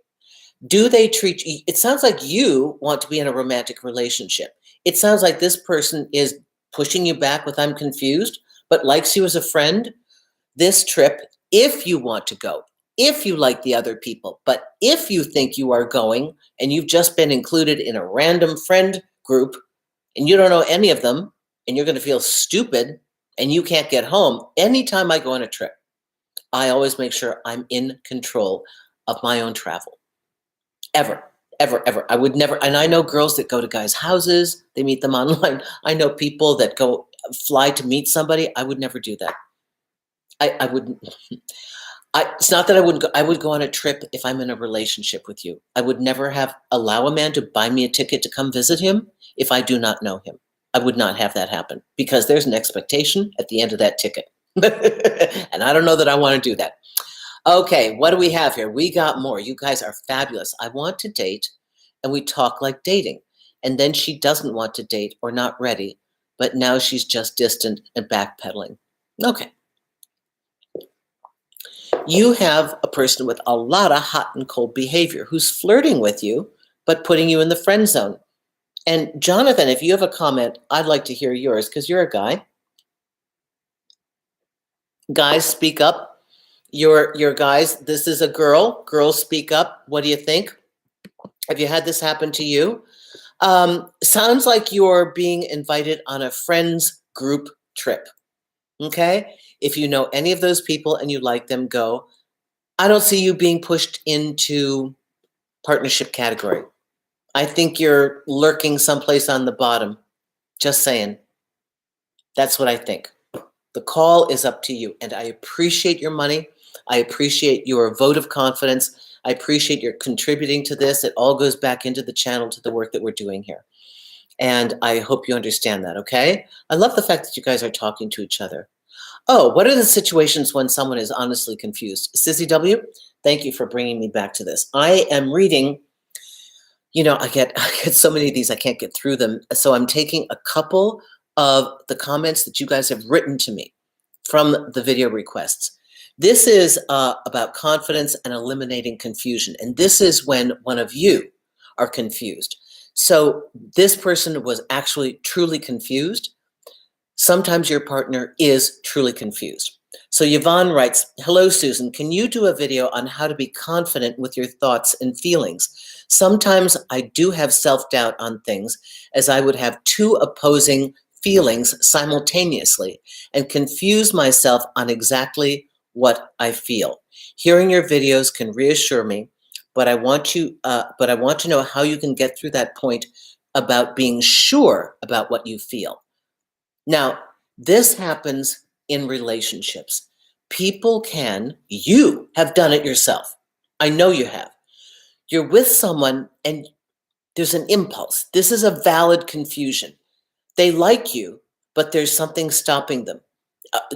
[SPEAKER 1] Do they treat you? It sounds like you want to be in a romantic relationship. It sounds like this person is pushing you back with I'm confused, but likes you as a friend. This trip, if you want to go, if you like the other people, but if you think you are going and you've just been included in a random friend group and you don't know any of them and you're going to feel stupid and you can't get home, anytime I go on a trip, I always make sure I'm in control of my own travel. Ever. I would never, and I know girls that go to guys' houses, they meet them online. I know people that go fly to meet somebody. I would never do that. I wouldn't. It's not that I wouldn't go. I would go on a trip if I'm in a relationship with you. I would never allow a man to buy me a ticket to come visit him if I do not know him. I would not have that happen because there's an expectation at the end of that ticket. And I don't know that I want to do that. Okay, what do we have here? We got more. You guys are fabulous. I want to date, and we talk like dating. And then she doesn't want to date or not ready, but now she's just distant and backpedaling. Okay. You have a person with a lot of hot and cold behavior who's flirting with you, but putting you in the friend zone. And Jonathan, if you have a comment, I'd like to hear yours because you're a guy. Guys, speak up. Your guys, this is a girl. Girls, speak up. What do you think? Have you had this happen to you? Sounds like you're being invited on a friends group trip. Okay? If you know any of those people and you like them, go. I don't see you being pushed into partnership category. I think you're lurking someplace on the bottom. Just saying. That's what I think. The call is up to you. And I appreciate your money. I appreciate your vote of confidence. I appreciate your contributing to this. It all goes back into the channel, to the work that we're doing here. And I hope you understand that, okay? I love the fact that you guys are talking to each other. Oh, what are the situations when someone is honestly confused? Sissy W., thank you for bringing me back to this. I am reading, I get so many of these, I can't get through them. So I'm taking a couple of the comments that you guys have written to me from the video requests. This is about confidence and eliminating confusion. And this is when one of you are confused. So this person was actually truly confused. Sometimes your partner is truly confused. So Yvonne writes, hello, Susan. Can you do a video on how to be confident with your thoughts and feelings? Sometimes I do have self-doubt on things, as I would have two opposing feelings simultaneously and confuse myself on exactly what I feel. Hearing your videos can reassure me, but I want to know how you can get through that point about being sure about what you feel. Now, this happens in relationships. You have done it yourself. I know you have. You're with someone and there's an impulse. This is a valid confusion. They like you, but there's something stopping them.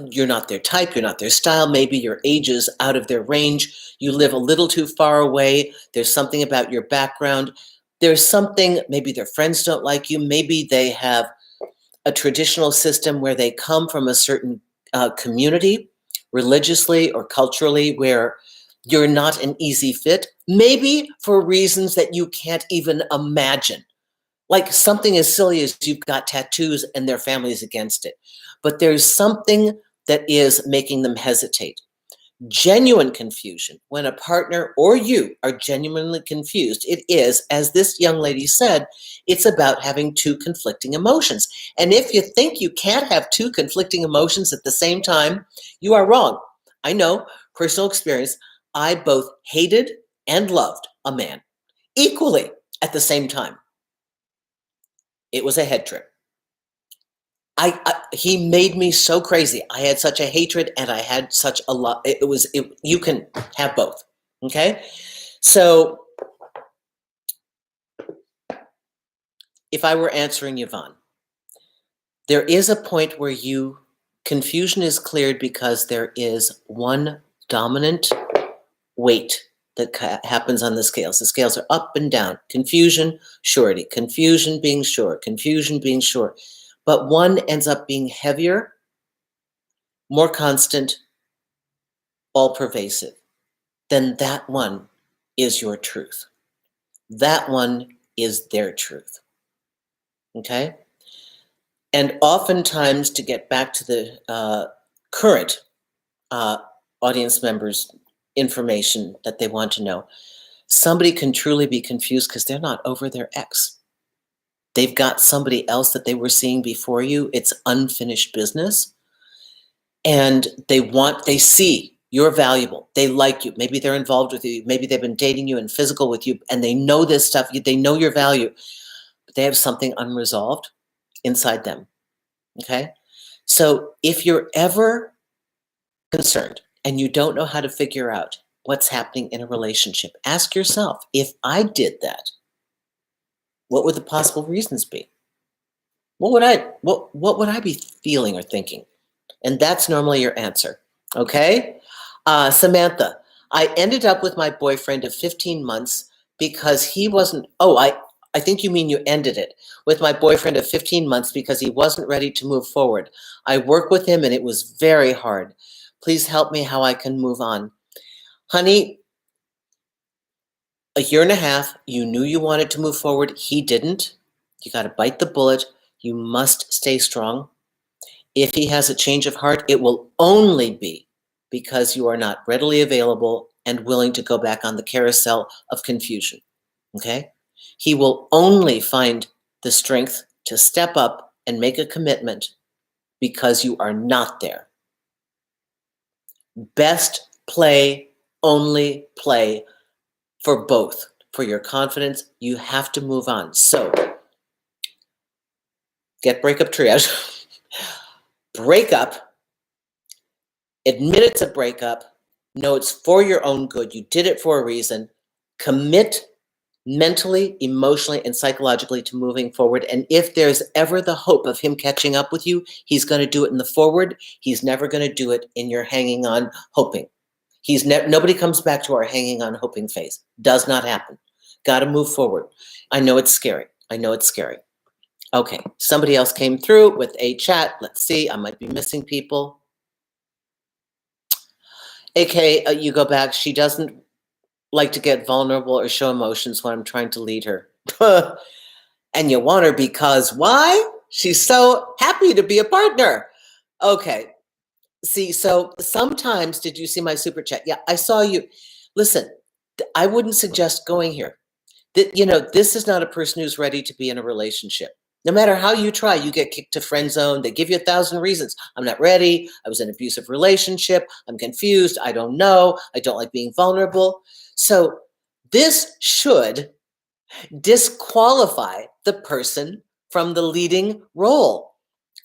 [SPEAKER 1] You're not their type, you're not their style, maybe your age is out of their range, you live a little too far away, there's something about your background, there's something, maybe their friends don't like you, maybe they have a traditional system where they come from a certain community, religiously or culturally, where you're not an easy fit, maybe for reasons that you can't even imagine. Like something as silly as you've got tattoos and their family is against it. But there's something that is making them hesitate. Genuine confusion, when a partner or you are genuinely confused, it is, as this young lady said, it's about having two conflicting emotions. And if you think you can't have two conflicting emotions at the same time, you are wrong. I know, personal experience, I both hated and loved a man equally at the same time. It was a head trip. He made me so crazy. I had such a hatred and I had such a lot. You can have both. Okay. So if I were answering Yvonne, there is a point where confusion is cleared because there is one dominant weight that happens on the scales. The scales are up and down. Confusion, surety. Confusion being sure. Confusion being sure. But one ends up being heavier, more constant, all pervasive. Then that one is your truth. That one is their truth. Okay? And oftentimes, to get back to the current audience members' information that they want to know, somebody can truly be confused because they're not over their ex. They've got somebody else that they were seeing before you. It's unfinished business. And they see you're valuable. They like you. Maybe they're involved with you. Maybe they've been dating you and physical with you, and they know this stuff. They know your value, but they have something unresolved inside them. Okay? So if you're ever concerned and you don't know how to figure out what's happening in a relationship, ask yourself, if I did that, what would the possible reasons be? What would I be feeling or thinking? And that's normally your answer. Okay? Samantha, I ended up with my boyfriend of 15 months because he wasn't, I think you mean you ended it, with my boyfriend of 15 months because he wasn't ready to move forward. I worked with him and it was very hard. Please help me how I can move on. Honey, a year and a half, you knew you wanted to move forward. He didn't. You got to bite the bullet. You must stay strong. If he has a change of heart, it will only be because you are not readily available and willing to go back on the carousel of confusion, okay? He will only find the strength to step up and make a commitment because you are not there. Best play, only play for both. For your confidence, you have to move on. So, get breakup triage. Breakup. Admit it's a breakup. Know it's for your own good. You did it for a reason. Commit mentally, emotionally, and psychologically to moving forward. And if there's ever the hope of him catching up with you, he's going to do it in the forward. He's never going to do it in your hanging on, hoping. Nobody comes back to our hanging on, hoping phase. Does not happen. Got to move forward. I know it's scary. I know it's scary. Okay, somebody else came through with a chat. Let's see. I might be missing people. AK, you go back. She doesn't like to get vulnerable or show emotions when I'm trying to lead her. And you want her because why? She's so happy to be a partner. Okay. See, so sometimes, did you see my super chat? Yeah, I saw you. Listen, I wouldn't suggest going here. This is not a person who's ready to be in a relationship. No matter how you try, you get kicked to friend zone. They give you 1,000 reasons. I'm not ready. I was in an abusive relationship. I'm confused. I don't know. I don't like being vulnerable. So this should disqualify the person from the leading role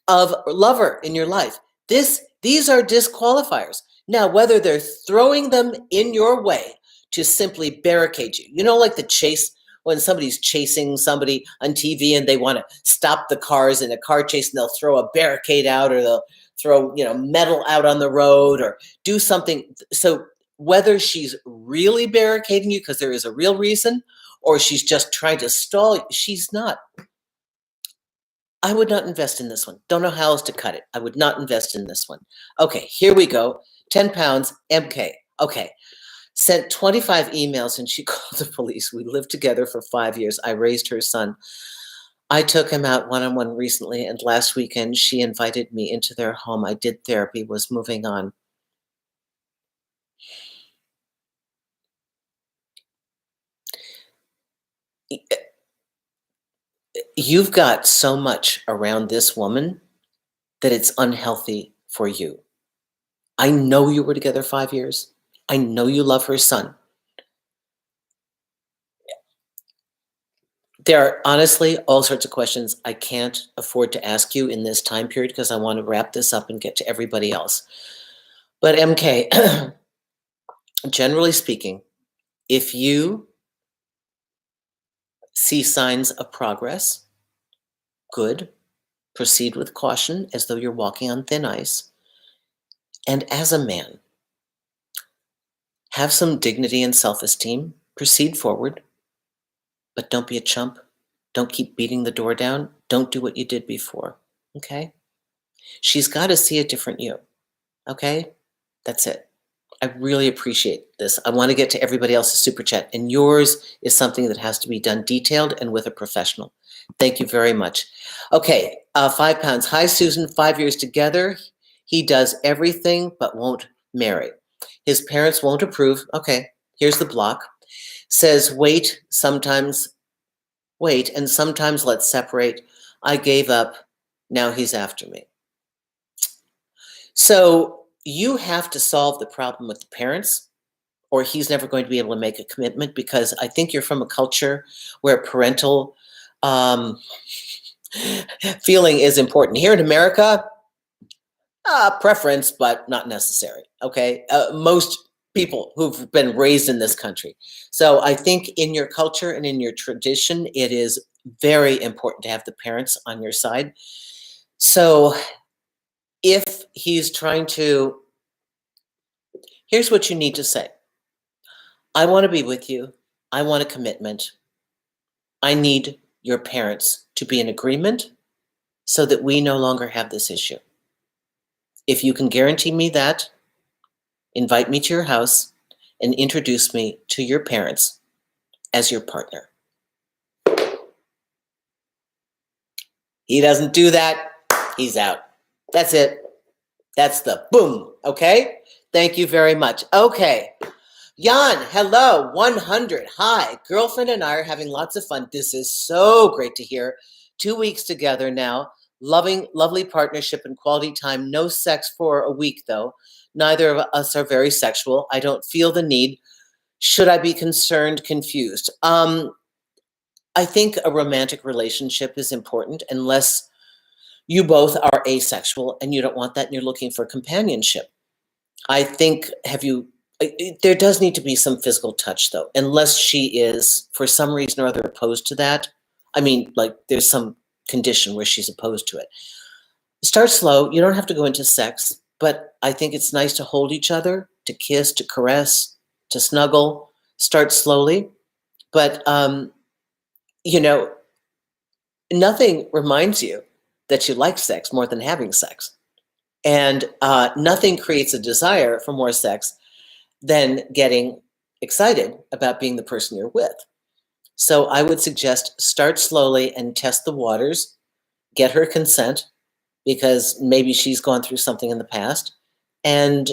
[SPEAKER 1] of lover in your life. These are disqualifiers. Now, whether they're throwing them in your way to simply barricade you, like the chase, when somebody's chasing somebody on TV and they want to stop the cars in a car chase and they'll throw a barricade out or they'll throw, metal out on the road or do something. So whether she's really barricading you because there is a real reason or she's just trying to stall you, she's not. I would not invest in this one. Don't know how else to cut it. I would not invest in this one. Okay, here we go. 10 pounds, MK. Okay. Sent 25 emails and she called the police. We lived together for 5 years. I raised her son. I took him out one-on-one recently, and last weekend she invited me into their home. I did therapy, was moving on. You've got so much around this woman that it's unhealthy for you. I know you were together 5 years. I know you love her son. There are honestly all sorts of questions I can't afford to ask you in this time period because I want to wrap this up and get to everybody else. But MK, generally speaking, if you see signs of progress, good, proceed with caution as though you're walking on thin ice. And as a man, have some dignity and self-esteem, proceed forward, but don't be a chump. Don't keep beating the door down. Don't do what you did before, okay? She's got to see a different you, okay? That's it. I really appreciate this. I want to get to everybody else's super chat, and yours is something that has to be done detailed and with a professional. Thank you very much. Okay, 5 pounds. Hi, Susan. 5 years together. He does everything but won't marry. His parents won't approve. Okay, here's the block. Says wait, sometimes wait, and sometimes let's separate. I gave up. Now he's after me. So you have to solve the problem with the parents, or he's never going to be able to make a commitment, because I think you're from a culture where parental feeling is important. Here in America, preference, but not necessary, okay? Most people who've been raised in this country. So I think in your culture and in your tradition, it is very important to have the parents on your side. So if he's trying to, here's what you need to say. I want to be with you. I want a commitment. I need your parents to be in agreement so that we no longer have this issue. If you can guarantee me that, invite me to your house and introduce me to your parents as your partner. He doesn't do that, he's out. That's it. That's the boom. Okay. Thank you very much. Okay. Jan, hello, 100. Hi, girlfriend and I are having lots of fun. This is so great to hear. 2 weeks together now. Lovely partnership and quality time. No sex for a week, though. Neither of us are very sexual. I don't feel the need. Should I be concerned, confused? I think a romantic relationship is important unless you both are asexual and you don't want that and you're looking for companionship. I think, there does need to be some physical touch, though, unless she is, for some reason or other, opposed to that. I mean, like, there's some condition where she's opposed to it. Start slow. You don't have to go into sex, but I think it's nice to hold each other, to kiss, to caress, to snuggle. Start slowly. But, nothing reminds you that you like sex more than having sex. And nothing creates a desire for more sex than getting excited about being the person you're with. So I would suggest start slowly and test the waters, get her consent, because maybe she's gone through something in the past, and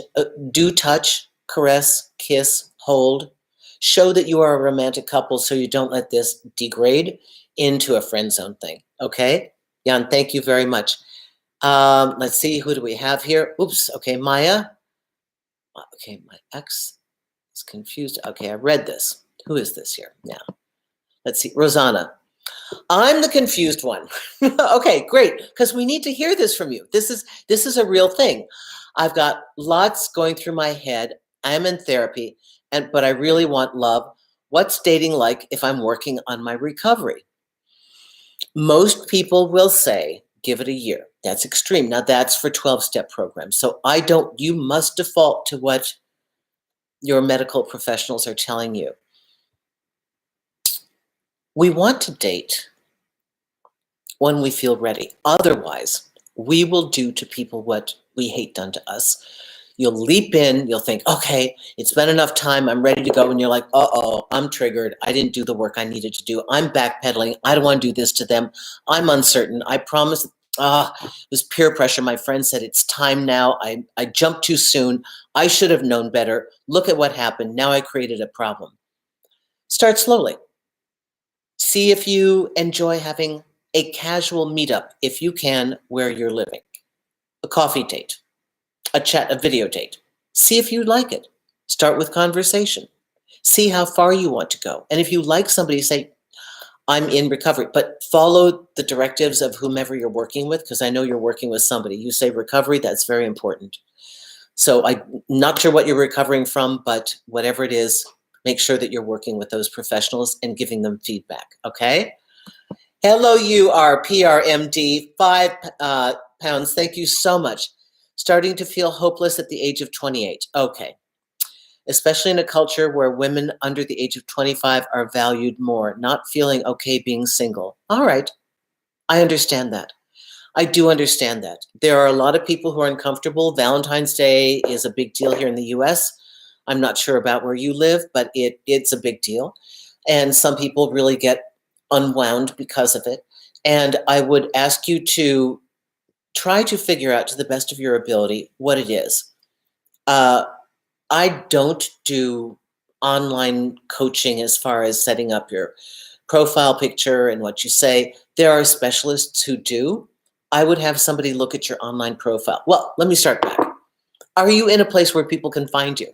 [SPEAKER 1] do touch, caress, kiss, hold. Show that you are a romantic couple so you don't let this degrade into a friend zone thing, okay? Jan, thank you very much. Let's see, who do we have here? Oops, okay, Maya. Okay, my ex is confused. Okay, I read this. Who is this here now? Let's see, Rosanna. I'm the confused one. Okay, great, because we need to hear this from you. This is a real thing. I've got lots going through my head. I'm in therapy, but I really want love. What's dating like if I'm working on my recovery? Most people will say, give it a year. That's extreme. Now that's for 12-step programs. So you must default to what your medical professionals are telling you. We want to date when we feel ready. Otherwise, we will do to people what we hate done to us. You'll leap in, you'll think, okay, it's been enough time, I'm ready to go. And you're like, uh-oh, I'm triggered. I didn't do the work I needed to do. I'm backpedaling. I don't want to do this to them. I'm uncertain. I promise. It was peer pressure. My friend said, it's time now. I jumped too soon. I should have known better. Look at what happened. Now I created a problem. Start slowly. See if you enjoy having a casual meetup, if you can, where you're living. A coffee date, a video date. See if you like it. Start with conversation. See how far you want to go. And if you like somebody, say, I'm in recovery, but follow the directives of whomever you're working with, because I know you're working with somebody. You say recovery, that's very important. So I'm not sure what you're recovering from, but whatever it is, make sure that you're working with those professionals and giving them feedback, okay? Hello, you are PRMD, 5 pounds. Thank you so much. Starting to feel hopeless at the age of 28. Okay. Especially in a culture where women under the age of 25 are valued more, not feeling okay being single. All right. I understand that. I do understand that. There are a lot of people who are uncomfortable. Valentine's Day is a big deal here in the US. I'm not sure about where you live, but it's a big deal. And some people really get unwound because of it. And I would ask you to try to figure out to the best of your ability what it is. I don't do online coaching as far as setting up your profile picture and what you say. There are specialists who do. I would have somebody look at your online profile. Well, let me start back. Are you in a place where people can find you?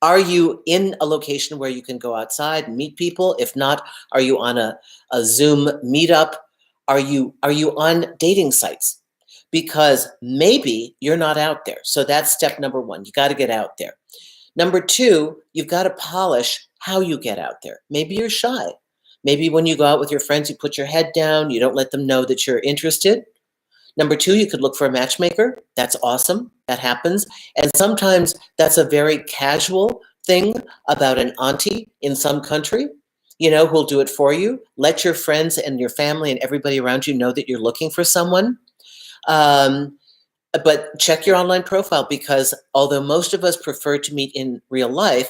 [SPEAKER 1] Are you in a location where you can go outside and meet people? If not, are you on a Zoom meetup? Are you on dating sites? Because maybe you're not out there. So that's step number one. You got to get out there. Number two, you've got to polish how you get out there. Maybe you're shy. Maybe when you go out with your friends, you put your head down. You don't let them know that you're interested. Number two, you could look for a matchmaker. That's awesome. That happens. And sometimes that's a very casual thing about an auntie in some country, who'll do it for you. Let your friends and your family and everybody around you know that you're looking for someone. But check your online profile, because although most of us prefer to meet in real life,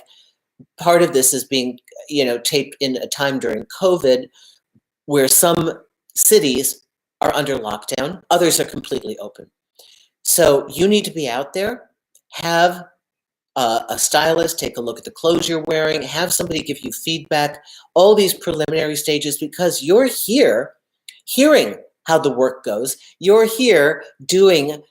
[SPEAKER 1] part of this is being, taped in a time during COVID where some cities are under lockdown, others are completely open. So you need to be out there, have a stylist take a look at the clothes you're wearing, have somebody give you feedback, all these preliminary stages, because you're here hearing how the work goes. You're here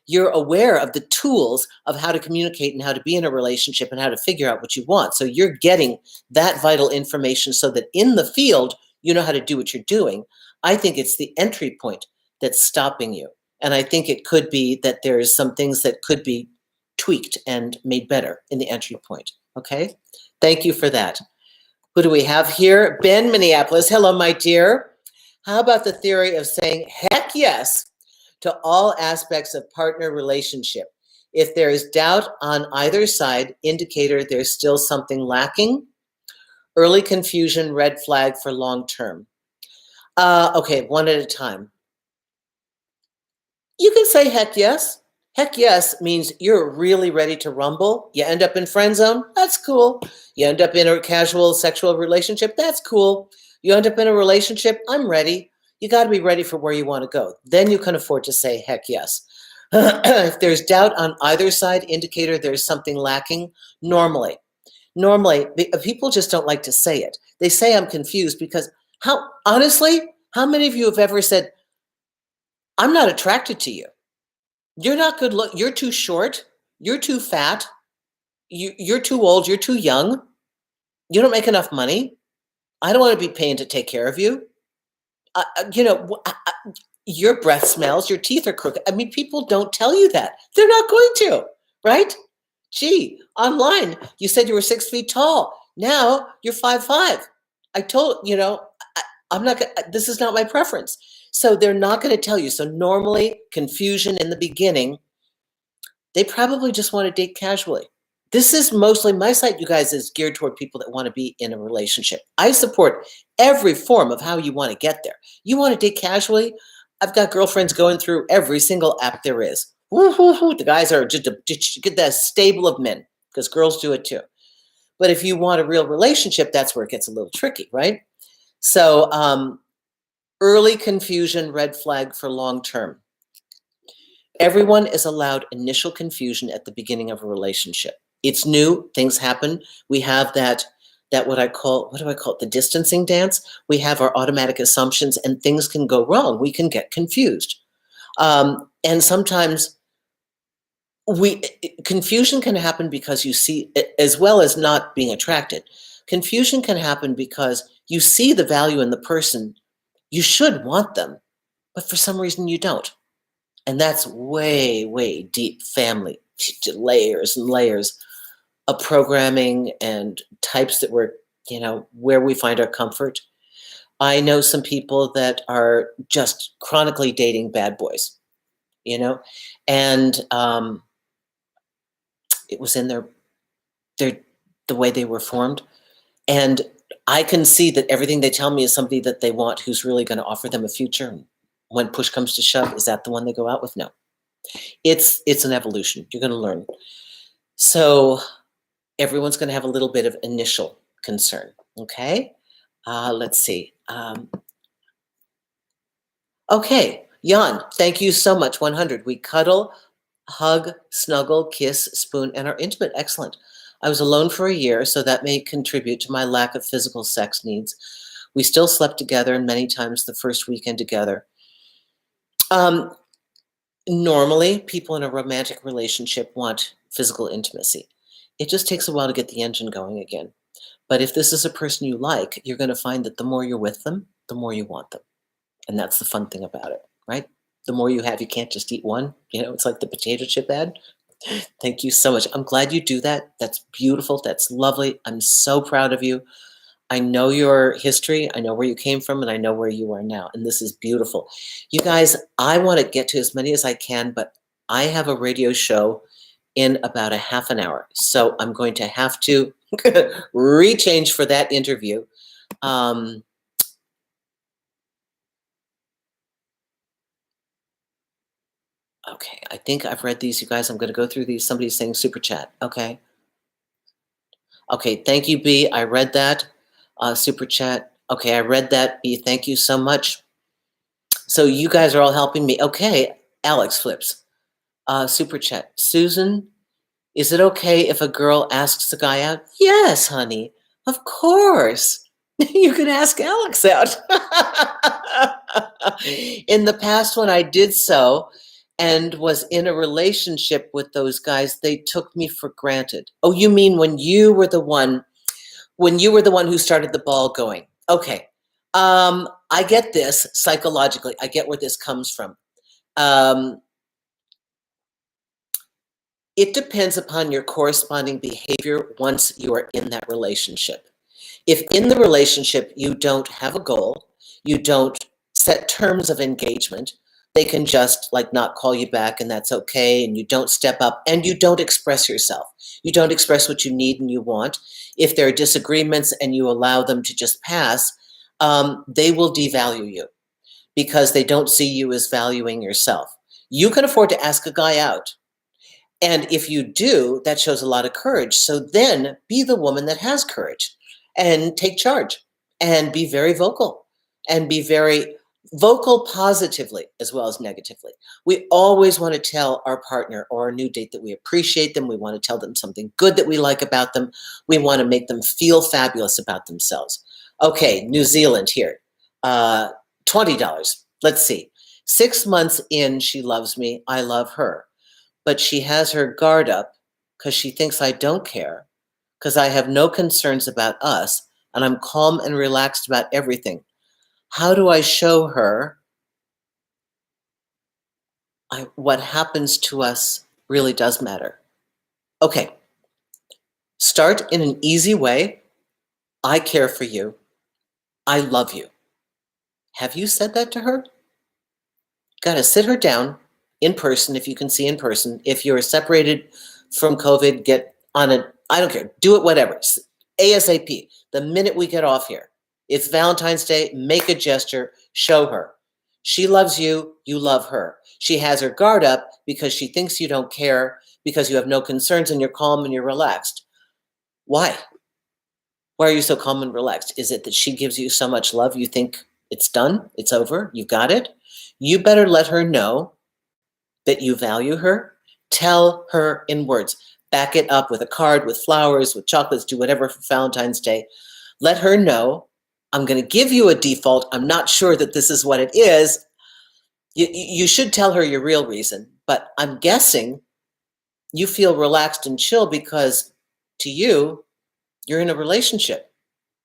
[SPEAKER 1] you're aware of the tools of how to communicate and how to be in a relationship and how to figure out what you want. So you're getting that vital information so that in the field, you know how to do what you're doing. I think it's the entry point that's stopping you. And I think it could be that there's some things that could be tweaked and made better in the entry point. Okay. Thank you for that. Who do we have here? Ben, Minneapolis. Hello, my dear. How about the theory of saying heck yes to all aspects of partner relationship? If there is doubt on either side, indicator there's still something lacking. Early confusion, red flag for long term. Okay, one at a time. You can say heck yes. Heck yes means you're really ready to rumble. You end up in friend zone. That's cool. You end up in a casual sexual relationship. That's cool. You end up in a relationship. I'm ready. You got to be ready for where you want to go. Then you can afford to say heck yes. If there's doubt on either side, indicator there's something lacking. Normally, people just don't like to say it. They say I'm confused because honestly, how many of you have ever said, I'm not attracted to you? You're not good look. You're too short. You're too fat. You're too old. You're too young. You don't make enough money. I don't want to be paying to take care of you. Your breath smells. Your teeth are crooked. I mean, people don't tell you that. They're not going to, right? Gee, online, you said you were 6 feet tall. Now you're 5'5". I told, I'm not going to, this is not my preference. So they're not going to tell you. So normally confusion in the beginning, they probably just want to date casually. This is mostly my site, you guys, is geared toward people that want to be in a relationship. I support every form of how you want to get there. You want to date casually? I've got girlfriends going through every single app there is. The guys are just get that stable of men because girls do it too. But if you want a real relationship, that's where it gets a little tricky, right? So early confusion, red flag for long term. Everyone is allowed initial confusion at the beginning of a relationship. It's new, things happen. We have that what do I call it? The distancing dance. We have our automatic assumptions and things can go wrong. We can get confused. And sometimes confusion can happen because you see, as well as not being attracted. Confusion can happen because you see the value in the person. You should want them, but for some reason you don't. And that's way, way deep family, layers and layers of programming and types that we're, where we find our comfort. I know some people that are just chronically dating bad boys, and it was in the way they were formed. And I can see that everything they tell me is somebody that they want who's really going to offer them a future. When push comes to shove, is that the one they go out with? No. It's an evolution. You're going to learn. So everyone's going to have a little bit of initial concern. Okay. Let's see. Okay. Jan, thank you so much. 100. We cuddle, hug, snuggle, kiss, spoon, and are intimate. Excellent. I was alone for a year, so that may contribute to my lack of physical sex needs. We still slept together and many times the first weekend together. Normally, people in a romantic relationship want physical intimacy. It just takes a while to get the engine going again. But if this is a person you like, you're going to find that the more you're with them, the more you want them. And that's the fun thing about it, right? The more you have, you can't just eat one. It's like the potato chip ad. Thank you so much. I'm glad you do that. That's beautiful. That's lovely. I'm so proud of you. I know your history. I know where you came from, and I know where you are now. And this is beautiful. You guys, I want to get to as many as I can, but I have a radio show in about a half an hour. So I'm going to have to rechange for that interview. Okay, I think I've read these, you guys. I'm going to go through these. Somebody's saying super chat. Okay. Okay, thank you, B. I read that. Super chat. Okay, I read that, B. Thank you so much. So you guys are all helping me. Okay, Alex flips. Super chat. Susan, is it okay if a girl asks a guy out? Yes, honey. Of course. You can ask Alex out. In the past, when I did so and was in a relationship with those guys, they took me for granted. Oh, you mean when you were the one who started the ball going? Okay. I get this psychologically. I get where this comes from. It depends upon your corresponding behavior once you are in that relationship. If in the relationship you don't have a goal, you don't set terms of engagement, they can just like not call you back and that's okay, and you don't step up and you don't express yourself. You don't express what you need and you want. If there are disagreements and you allow them to just pass, they will devalue you because they don't see you as valuing yourself. You can afford to ask a guy out. And if you do, that shows a lot of courage. So then be the woman that has courage and take charge and be very vocal and be very vocal positively as well as negatively. We always want to tell our partner or our new date that we appreciate them. We want to tell them something good that we like about them. We want to make them feel fabulous about themselves. Okay, New Zealand here. $20. Let's see. 6 months in, she loves me. I love her. But she has her guard up because she thinks I don't care, because I have no concerns about us, and I'm calm and relaxed about everything. How do I show her what happens to us really does matter? Okay, start in an easy way. I care for you. I love you. Have you said that to her? Got to sit her down in person, if you can see in person. If you're separated from COVID, get on it. I don't care. Do it, whatever. ASAP. The minute we get off here. It's Valentine's Day. Make a gesture. Show her. She loves you. You love her. She has her guard up because she thinks you don't care, because you have no concerns and you're calm and you're relaxed. Why? Why are you so calm and relaxed? Is it that she gives you so much love you think it's done? It's over? You got it? You better let her know that you value her. Tell her in words. Back it up with a card, with flowers, with chocolates, do whatever for Valentine's Day. Let her know, I'm going to give you a default. I'm not sure that this is what it is. You should tell her your real reason, but I'm guessing you feel relaxed and chill because to you, you're in a relationship.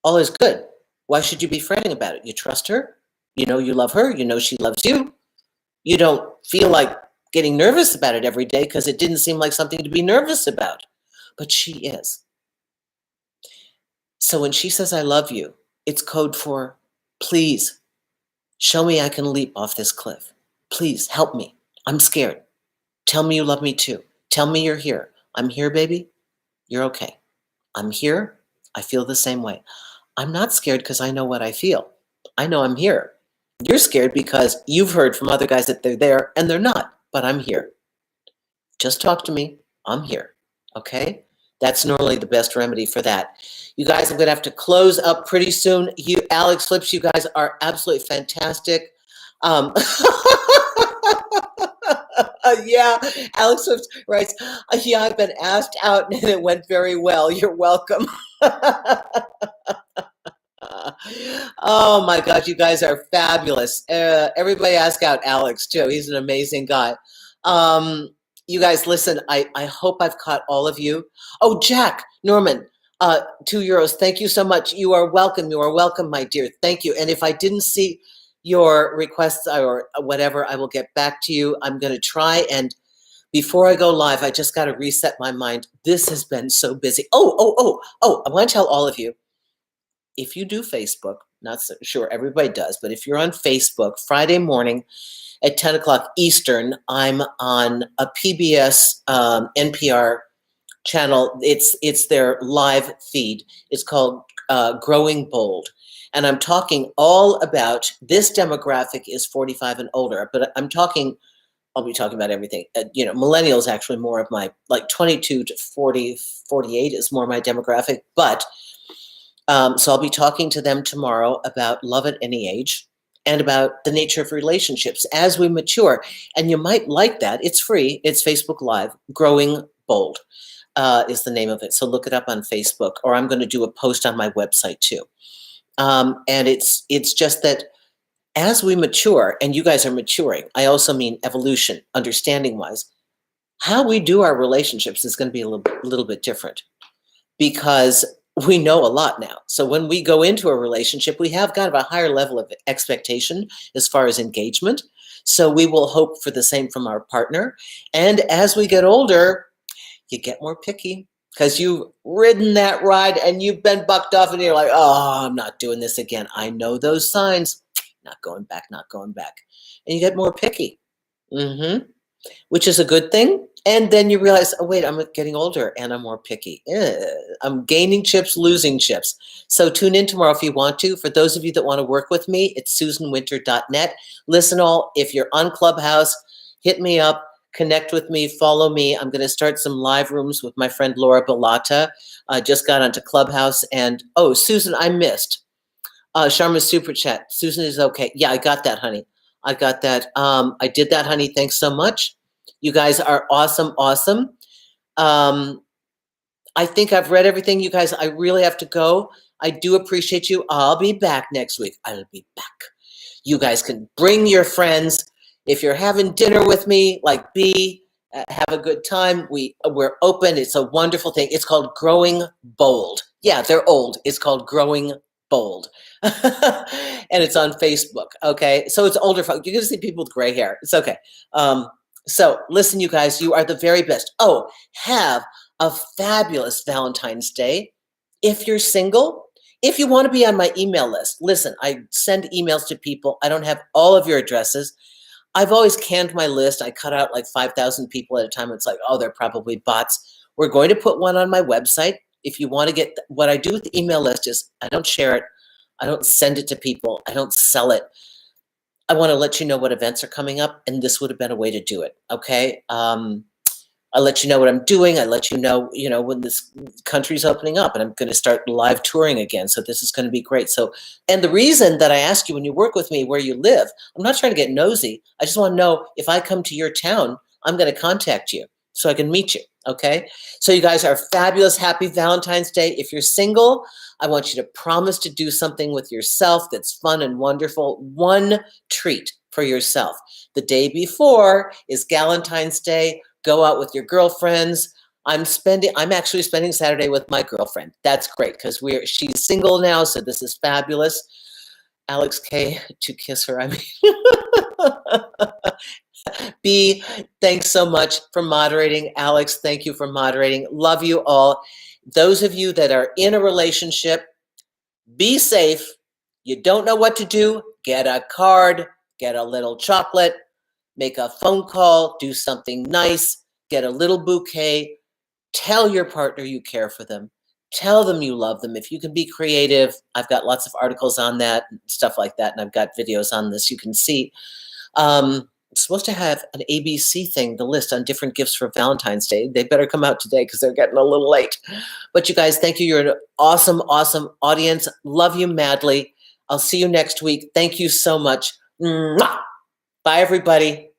[SPEAKER 1] All is good. Why should you be fretting about it? You trust her. You know you love her. You know she loves you. You don't feel like getting nervous about it every day because it didn't seem like something to be nervous about. But she is. So when she says, I love you, it's code for, please, show me I can leap off this cliff. Please, help me. I'm scared. Tell me you love me too. Tell me you're here. I'm here, baby. You're okay. I'm here. I feel the same way. I'm not scared because I know what I feel. I know I'm here. You're scared because you've heard from other guys that they're there and they're not, but I'm here. Just talk to me. I'm here. Okay? That's normally the best remedy for that. You guys, I'm going to have to close up pretty soon. You, Alex Flips, you guys are absolutely fantastic. Yeah, Alex Flips writes, yeah, I've been asked out and it went very well. You're welcome. Oh my God, you guys are fabulous. Everybody ask out Alex too. He's an amazing guy. You guys, listen, I hope I've caught all of you. Oh, Jack Norman, €2. Thank you so much. You are welcome. You are welcome, my dear. Thank you. And if I didn't see your requests or whatever, I will get back to you. I'm going to try. And before I go live, I just got to reset my mind. This has been so busy. Oh, I want to tell all of you, if you do Facebook, not so sure everybody does, but if you're on Facebook, Friday morning at 10 o'clock Eastern, I'm on a PBS NPR channel. It's their live feed. It's called Growing Bold. And I'm talking all about, this demographic is 45 and older, but I'll be talking about everything. Millennials actually more of my, like 22 to 40, 48 is more my demographic, but so I'll be talking to them tomorrow about love at any age. and about the nature of relationships as we mature. And you might like that. It's free. It's Facebook Live. Growing Bold is the name of it. So look it up on Facebook, or I'm going to do a post on my website too. And it's just that as we mature, and you guys are maturing, I also mean evolution, understanding wise, how we do our relationships is going to be a little bit different because we know a lot now. So when we go into a relationship, we have kind of a higher level of expectation as far as engagement. So we will hope for the same from our partner. And as we get older, you get more picky because you've ridden that ride and you've been bucked off and you're like, oh, I'm not doing this again. I know those signs. Not going back, not going back. And you get more picky, which is a good thing. And then you realize, oh, wait, I'm getting older and I'm more picky. I'm gaining chips, losing chips. So tune in tomorrow if you want to. For those of you that want to work with me, it's susanwinter.net. Listen all, if you're on Clubhouse, hit me up, connect with me, follow me. I'm going to start some live rooms with my friend Laura Bellotta. Just got onto Clubhouse. And, oh, Susan, I missed. Sharma's super chat. Susan is okay. Yeah, I got that, honey. I got that. I did that, honey. Thanks so much. You guys are awesome, awesome. I think I've read everything. You guys, I really have to go. I do appreciate you. I'll be back next week. I'll be back. You guys can bring your friends. If you're having dinner with me, like B, have a good time. We're open. It's a wonderful thing. It's called Growing Bold. Yeah, they're old. It's called Growing Bold. And it's on Facebook. Okay. So it's older folks. You're going to see people with gray hair. It's okay. So listen, you guys, you are the very best. Oh, have a fabulous Valentine's Day. If you're single, if you want to be on my email list, listen, I send emails to people. I don't have all of your addresses. I've always canned my list. I cut out like 5,000 people at a time. It's like, oh, they're probably bots. We're going to put one on my website. If you want to get what I do with the email list is I don't share it. I don't send it to people. I don't sell it. I want to let you know what events are coming up, and this would have been a way to do it. Okay. I let you know what I'm doing. I let you know, when this country's opening up and I'm going to start live touring again. So this is going to be great. So, and the reason that I ask you when you work with me where you live, I'm not trying to get nosy. I just want to know if I come to your town, I'm going to contact you so I can meet you. Okay. So you guys are fabulous. Happy Valentine's Day. If you're single, I want you to promise to do something with yourself that's fun and wonderful. One treat for yourself. The day before is Galentine's Day. Go out with your girlfriends. I'm actually spending Saturday with my girlfriend. That's great because she's single now, so this is fabulous. Alex K, to kiss her, I mean. B, thanks so much for moderating. Alex, thank you for moderating. Love you all. Those of you that are in a relationship, be safe. You don't know what to do, get a card, get a little chocolate, make a phone call, do something nice, get a little bouquet, tell your partner you care for them, tell them you love them. If you can be creative, I've got lots of articles on that, and stuff like that, and I've got videos on this you can see. I'm supposed to have an ABC thing, the list on different gifts for Valentine's Day. They better come out today because they're getting a little late. But you guys, thank you. You're an awesome, awesome audience. Love you madly. I'll see you next week. Thank you so much. Mwah! Bye, everybody.